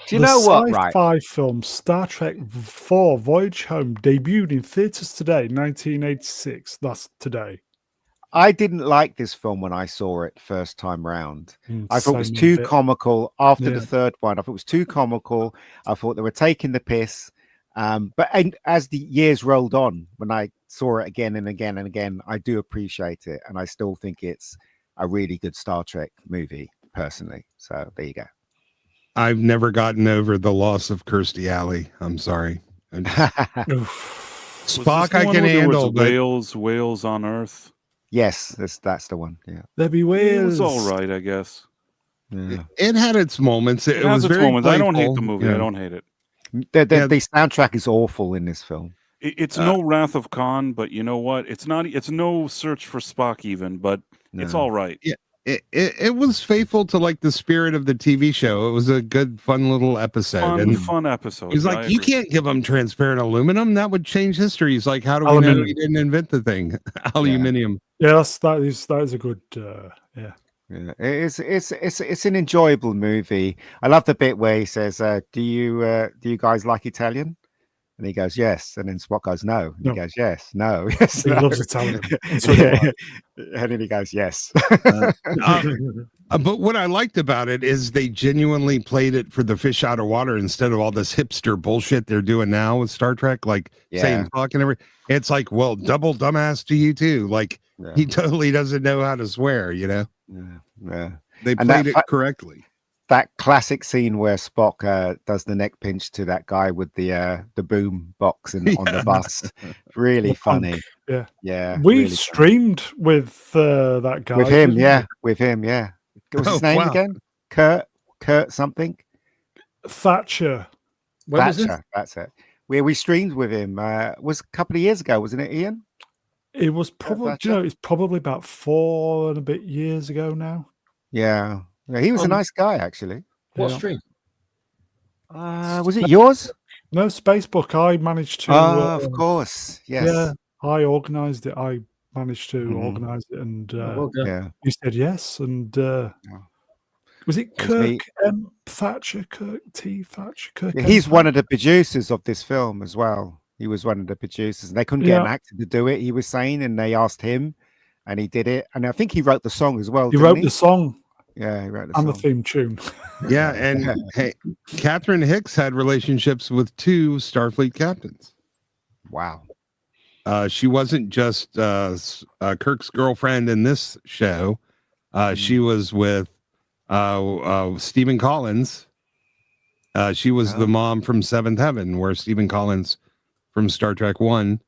Do you know what? Sci-fi Right. film Star Trek 4 Voyage Home debuted in theaters today, 1986. That's today. I didn't like this film when I saw it first time round. I thought it was Same too bit. comical. After Yeah. the third one, I thought it was too comical. I thought they were taking the piss. But as the years rolled on, when I saw it again and again and again, I do appreciate it, and I still think it's a really good Star Trek movie, personally. So there you go. I've never gotten over the loss of Kirstie Alley. I'm sorry. Oof. Was this Spock, the I one can where there was handle, but whales on Earth. Yes, that's the one. Yeah. There be It whales. was all right, I guess. Yeah. it had its moments. It It has was its very moments. I don't hate playful, the movie. yeah. I don't hate it. The soundtrack is awful in this film. It's no Wrath of Khan, but you know what? It's not. It's no Search for Spock even, but it's No. all right. It was faithful to like the spirit of the TV show. It was a good, fun little episode. Fun episode. He's I like, you agree. can't give them transparent aluminum. That would change history. He's like, how do we know Aluminum. he didn't invent the thing? Aluminium. Yeah, that is a good. Yeah. Yeah, it's an enjoyable movie. I love the bit where he says, do you guys like Italian?" And he goes, "Yes." And then Spock goes, "No." And No. he goes, "Yes, no." Yes, He no. loves Italian. And so do I. And then he goes, "Yes." But what I liked about it is they genuinely played it for the fish out of water instead of all this hipster bullshit they're doing now with Star Trek, like saying fuck and everything. It's like, well, double dumbass to you too. Like Yeah. he totally doesn't know how to swear, you know? Yeah. They And played that it correctly. That classic scene where Spock does the neck pinch to that guy with the boom box on the bus. Really funny. Yeah. Yeah. We really streamed with that guy. with him, didn't yeah. With him, yeah. What was his Oh, name wow. again? Kurt something? we? Thatcher. When was this? Thatcher, that's it. We streamed with him. Was a couple of years ago, wasn't it, Ian? It was probably, do you know, it's probably about 4 and a bit years ago now. Yeah. He was a nice guy, actually. What Yeah. stream? Was it yours? No, Spacebook. I managed to. Of course. Yes. Yeah, I organised it. I managed to Mhm. organise it, and Well done. Yeah. he said yes. And was it It was me. Kirk M. Thatcher? Kirk T. Thatcher? Kirk Yeah, M. he's one Thatcher? of the producers of this film as well. He was one of the producers, and they couldn't get an Yeah. actor to do it. He was saying, and they asked him, and he did it. And I think he wrote the song as well. He didn't wrote the song Yeah, he wrote the and song. the theme tune. Yeah. And hey, Catherine Hicks had relationships with 2 Starfleet captains. Wow. She wasn't just Kirk's girlfriend in this show. She was with Stephen Collins. She was the mom from Seventh Heaven, where Stephen Collins from Star Trek 1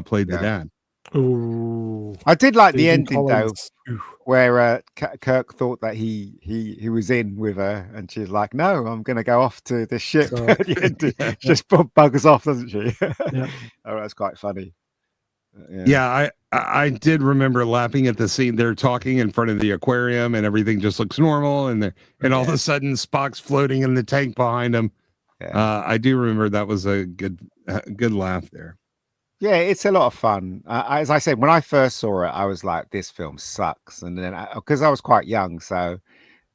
played the dad. Ooh, I did like the Stephen ending Collins. though, where Kirk thought that he was in with her, and she's like, "No, I'm going to go off to the ship." So- At the end, she just buggers off, doesn't she? Yeah. Oh, that's quite funny. Yeah, I did remember laughing at the scene. They're talking in front of the aquarium, and everything just looks normal. And all of a sudden, Spock's floating in the tank behind him. Yeah. I do remember that was a good laugh there. Yeah, it's a lot of fun. As I said, when I first saw it, I was like, "This film sucks," and then because I was quite young, so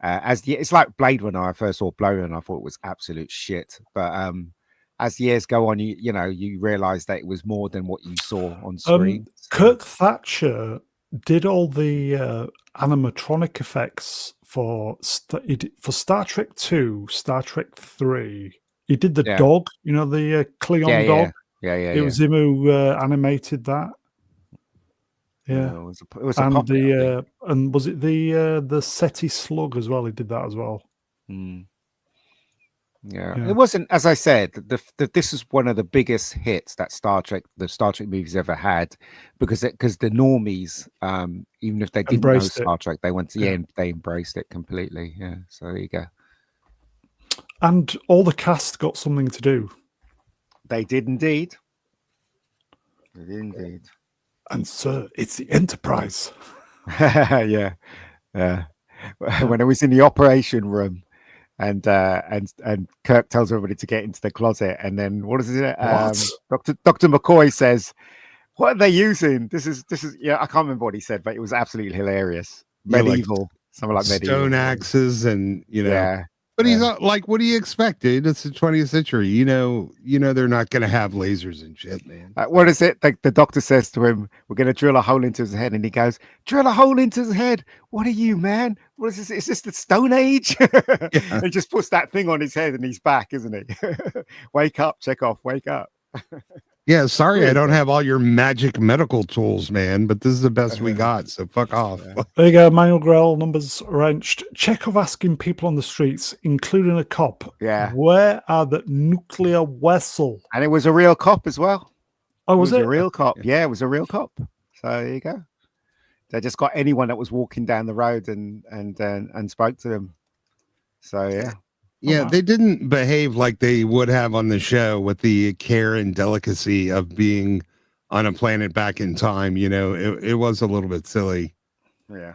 it's like Blade Runner. I first saw Blade Runner, I thought it was absolute shit. But as years go on, you realize that it was more than what you saw on screen. Kirk Thatcher did all the animatronic effects for Star Trek 2, Star Trek 3. He did the dog, the Klingon dog. Yeah. It was him who animated that. Yeah, it was a and puppet, and was it the SETI slug as well? He did that as well. Yeah, it wasn't, as I said, this is one of the biggest hits that the Star Trek movies ever had, because the normies, even if they didn't know Star Trek, they went to they embraced it completely. Yeah, so there you go. And all the cast got something to do. They did indeed. They did indeed. And sir, it's the Enterprise. Yeah. When I was in the operation room, and Kirk tells everybody to get into the closet, and then what is it? Dr. McCoy says, "What are they using? This is I can't remember what he said, but it was absolutely hilarious. Medieval, something like medieval stone axes, and Yeah. But he's like, what do you expect, dude? It's the 20th century. You know, they're not going to have lasers and shit, man. What is it? Like the doctor says to him, "We're going to drill a hole into his head," and he goes, "Drill a hole into his head? What are you, man? What is this? Is this the Stone Age?" Yeah. He just puts that thing on his head, and he's back, isn't he? Wake up, Chekhov, wake up. Yeah, sorry, I don't have all your magic medical tools, man, but this is the best we got, so fuck off. There you go, Manuel Grell, numbers wrenched. Chekhov asking people on the streets, including a cop, Yeah. where are the nuclear vessel? And it was a real cop as well. Oh, was it? a real cop? Yeah, it was a real cop. So there you go. They just got anyone that was walking down the road and spoke to them. So yeah. Yeah, they didn't behave like they would have on the show with the care and delicacy of being on a planet back in time. You know, it was a little bit silly. Yeah.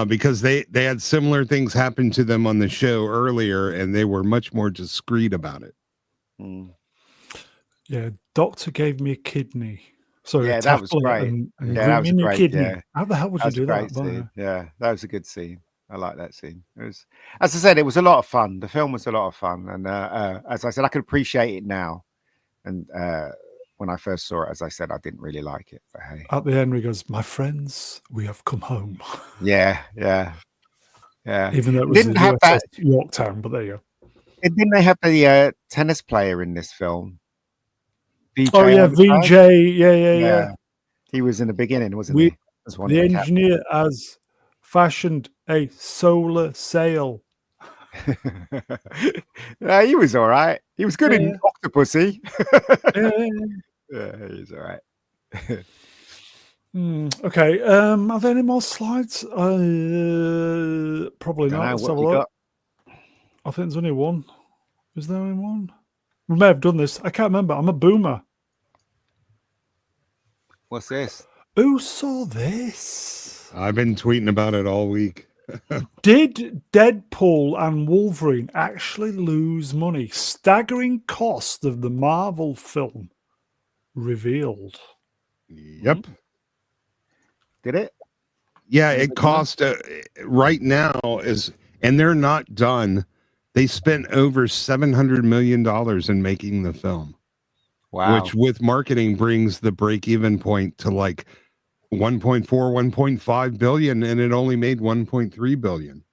Because they had similar things happen to them on the show earlier, and they were much more discreet about it. Mm. Yeah, doctor gave me a kidney. Sorry, Yeah, that was great. And Yeah, that was grew me a great, kidney. yeah. How the hell would That you was do a great that? scene. Yeah, that was a good scene. I like that scene. It was, as I said, it was a lot of fun. The film was a lot of fun, and as I said, I could appreciate it now. And when I first saw it, as I said, I didn't really like it. But hey, At the end, he goes, "My friends, we have come home." yeah. Even though it was Didn't the have USS that. Yorktown, but there you go. And didn't they have the tennis player in this film? VJ Oh yeah, Armstrong? VJ. Yeah. He was in the beginning, wasn't We- he? As one The of the engineer has fashioned a solar sail. Yeah, he was all right. He was good in Octopussy. Yeah. Yeah, he's all right. Okay. Are there any more slides? Probably Dunno, not. Let's what have a you look. got? I think there's only one. Is there only one? We may have done this. I can't remember. I'm a boomer. What's this? Who saw this? I've been tweeting about it all week. Did Deadpool and Wolverine actually lose money? Staggering cost of the Marvel film revealed. Yep. Did it? Yeah, it cost right now and they're not done. They spent over $700 million in making the film. Wow. Which with marketing brings the break-even point to like 1.4, 1.5 billion, and it only made 1.3 billion.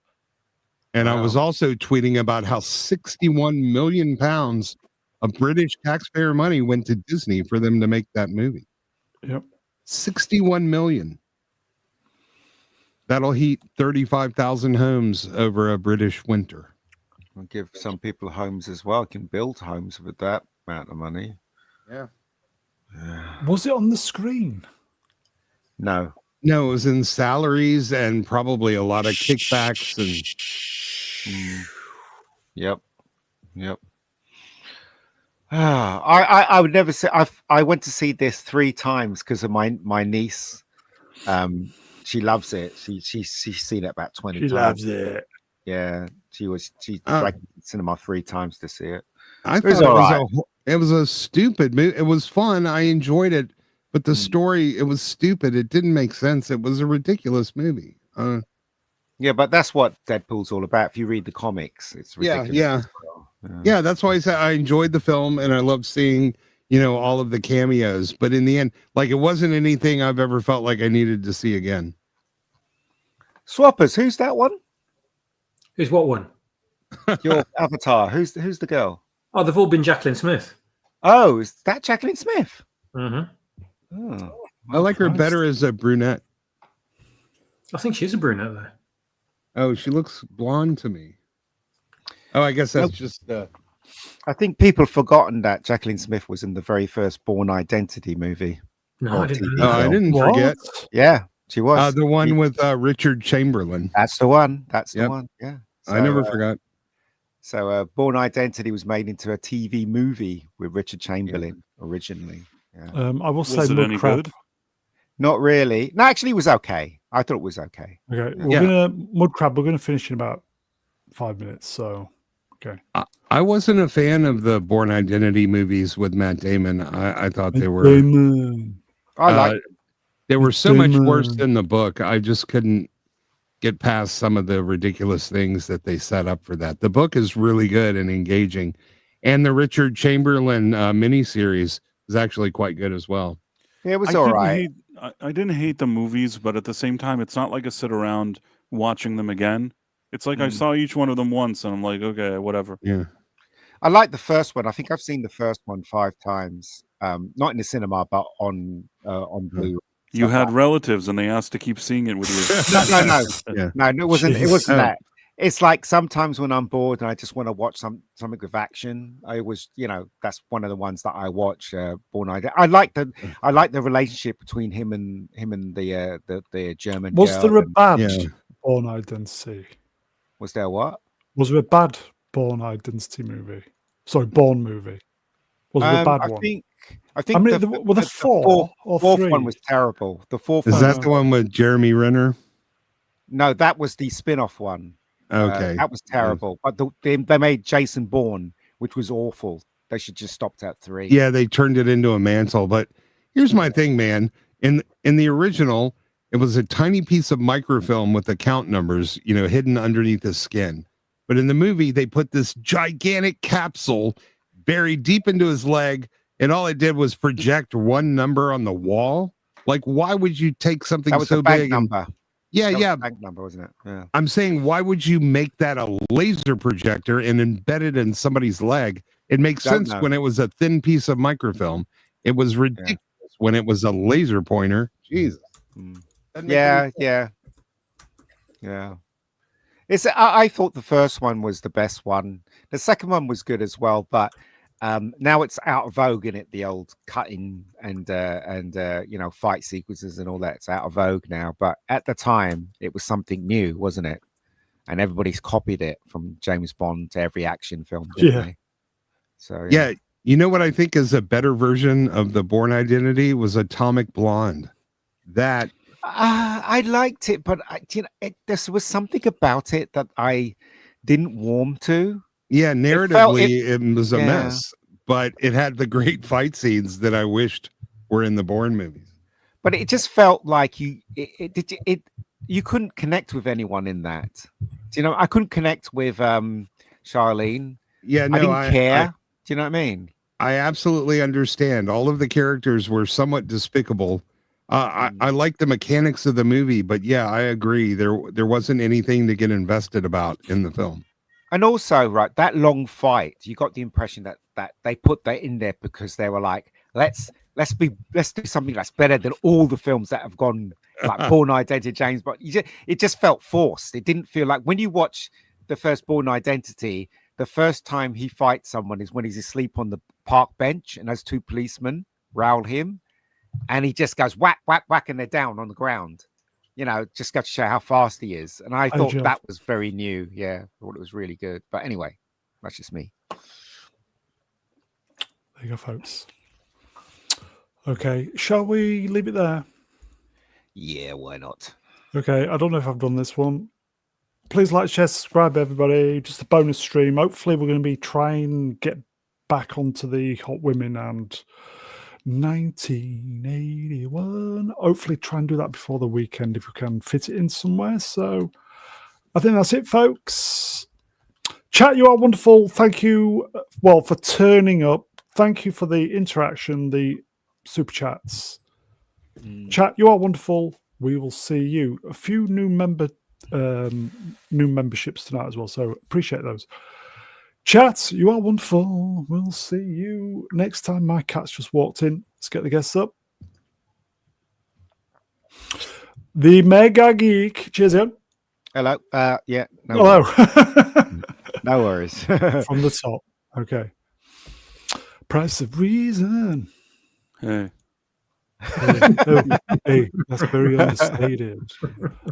And I was also tweeting about how 61 million pounds of British taxpayer money went to Disney for them to make that movie. Yep. 61 million. That'll heat 35,000 homes over a British winter. We'll give some people homes as well. Can build homes with that amount of money. Yeah. Was it on the screen? No. No, it was in salaries and probably a lot of kickbacks and Yep. I would never say I went to see this 3 times because of my niece. She loves it. She's seen it about 20 times. She loves it. Yeah, she dragged me to the cinema 3 times to see it. I It was thought all right. it was a stupid movie. It was fun. I enjoyed it, but the story, it was stupid. It didn't make sense. It was a ridiculous movie. Yeah, but that's what Deadpool's all about. If you read the comics, it's ridiculous. Yeah. as well. Yeah, that's why I said I enjoyed the film and I loved seeing, all of the cameos. But in the end, like it wasn't anything I've ever felt like I needed to see again. Swappers, who's that one? Who's what one? Your avatar. Who's the girl? Oh, they've all been Jacqueline Smith. Oh, is that Jacqueline Smith? Mm-hmm. Oh, I like her better as a brunette. I think she's a brunette though. Oh, she looks blonde to me. Oh, I guess that's just I think people have forgotten that Jacqueline Smith was in the very first Born Identity movie. No, I didn't know Oh, that. I didn't What? forget. Yeah, she was. The one with Richard Chamberlain. That's the one. That's the Yep. one. Yeah. I never forgot. So Born Identity was made into a TV movie with Richard Chamberlain originally. Yeah. I will say Was it any Mudcrab. good? Not really. No, actually, it was okay. I thought it was okay. Okay, Yeah. Mudcrab. We're gonna finish in about 5 minutes. So, okay. I wasn't a fan of the Born Identity movies with Matt Damon. I thought they were Damon. I like. they were so much worse Damon. than the book. I just couldn't get past some of the ridiculous things that they set up for that. The book is really good and engaging, and the Richard Chamberlain miniseries is actually quite good as well. Yeah, it was all right. I didn't hate the movies, but at the same time, it's not like I sit around watching them again. It's like I saw each one of them once, and I'm like, okay, whatever. Yeah. I like the first one. I think I've seen the first one 5 times. Not in the cinema, but on Blu-ray. You had relatives, and they asked to keep seeing it with you. No, it wasn't. It wasn't that. It's like sometimes when I'm bored and I just want to watch something with action. I always, that's one of the ones that I watch. Born Identity. I like the relationship between him and the German. Was there a bad Yeah. Born Identity? Was there what? Was there a bad Born Identity movie? Sorry, Born movie. Was there a bad I one? think. I mean, were there 4 or 3? Fourth one was terrible. The fourth Is one. that the one with Jeremy Renner? No, that was the spin-off one. Okay. That was terrible. But they made Jason Bourne, which was awful. They should just stopped at 3. Yeah, they turned it into a mantle. But here's my thing, man. In the original, it was a tiny piece of microfilm with account numbers, hidden underneath the skin. But in the movie, they put this gigantic capsule buried deep into his leg, and all it did was project one number on the wall. Like, why would you take something That was so the bank big? number. Yeah, That was yeah. the bank number, wasn't it? Yeah. I'm saying, why would you make that a laser projector and embed it in somebody's leg? It makes Don't sense know. when it was a thin piece of microfilm. It was ridiculous when it was a laser pointer. Jesus. Doesn't make any sense. Yeah. I thought the first one was the best one. The second one was good as well, but now it's out of vogue in it. The old cutting and fight sequences and all that. It's out of vogue now. But at the time, it was something new, wasn't it? And everybody's copied it from James Bond to every action film. Didn't they? So Yeah, you know what I think is a better version of the Bourne Identity was Atomic Blonde. That I liked it, but there was something about it that I didn't warm to. Yeah, narratively, it was a mess, but it had the great fight scenes that I wished were in the Bourne movies. But it just felt like you couldn't connect with anyone in that. I couldn't connect with Charlene. Yeah, no, I didn't care. Do you know what I mean? I absolutely understand. All of the characters were somewhat despicable. I like the mechanics of the movie, but yeah, I agree. There wasn't anything to get invested about in the film. And also, right, that long fight, you got the impression that they put that in there because they were like, let's do something that's better than all the films that have gone, like Bourne Identity, James Bond. It just felt forced. It didn't feel like when you watch the first Bourne Identity, the first time he fights someone is when he's asleep on the park bench and those 2 policemen rowl him, and he just goes whack, whack, whack, and they're down on the ground. Just got to show how fast he is. And I thought that was very new. Yeah, I thought it was really good. But anyway, that's just me. There you go, folks. Okay, shall we leave it there? Yeah, why not? Okay, I don't know if I've done this one. Please like, share, subscribe, everybody. Just a bonus stream. Hopefully, we're going to be trying to get back onto the Hot Women and 1981. Hopefully, try and do that before the weekend if we can fit it in somewhere. So, I think that's it, folks. Chat, you are wonderful. Thank you, for turning up. Thank you for the interaction, the super chats. Chat, you are wonderful. We will see you. A few new memberships tonight as well, so appreciate those. Chat, you are wonderful. We'll see you next time. My cat's just walked in. Let's get the guests up. The Mega Geek. Cheers, Ian. Hello. Yeah. Hello. No worries. From the top. Okay. Price of Reason. Hey. Hey, that's very understated.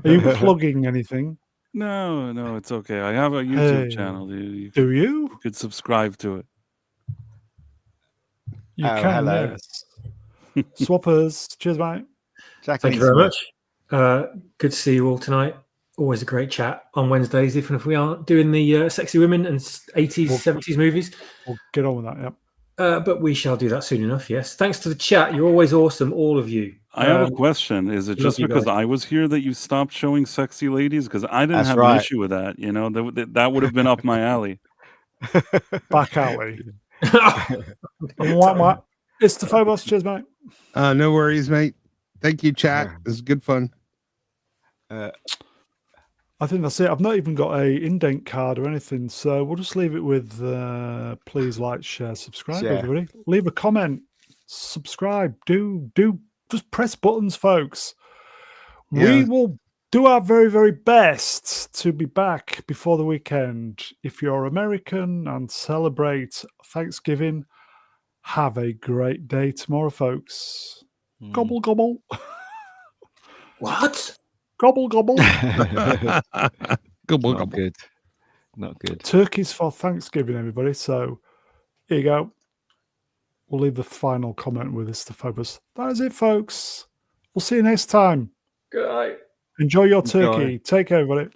Are you plugging anything? No, it's okay. I have a YouTube channel. Do you? You could subscribe to it. You can, hello. yes. Swappers. Cheers, mate. Thank you very much. Good to see you all tonight. Always a great chat on Wednesdays, even if we aren't doing the sexy women and 80s, 70s movies. We'll get on with that, yep. But we shall do that soon enough, yes. Thanks to the chat. You're always awesome, all of you. I have a question. Is it just you because guys. I was here that you stopped showing sexy ladies? Because I didn't That's have an right. issue with that. You know, that would have been up my alley. Back alley. Mwah. It's the Phobos. Cheers, mate. No worries, mate. Thank you, chat. This is good fun. I think that's it. I've not even got a indent card or anything, so we'll just leave it with please like, share, subscribe, everybody. Leave a comment, subscribe. Do just press buttons, folks. We will do our very, very best to be back before the weekend. If you're American and celebrate Thanksgiving, have a great day tomorrow, folks. Gobble, gobble. What? Gobble, gobble. Gobble, Not gobble. good. Not good. Turkeys for Thanksgiving, everybody. So here you go. We'll leave the final comment with this to Phobos. That is it, folks. We'll see you next time. Good night. Enjoy your turkey. Take care, everybody.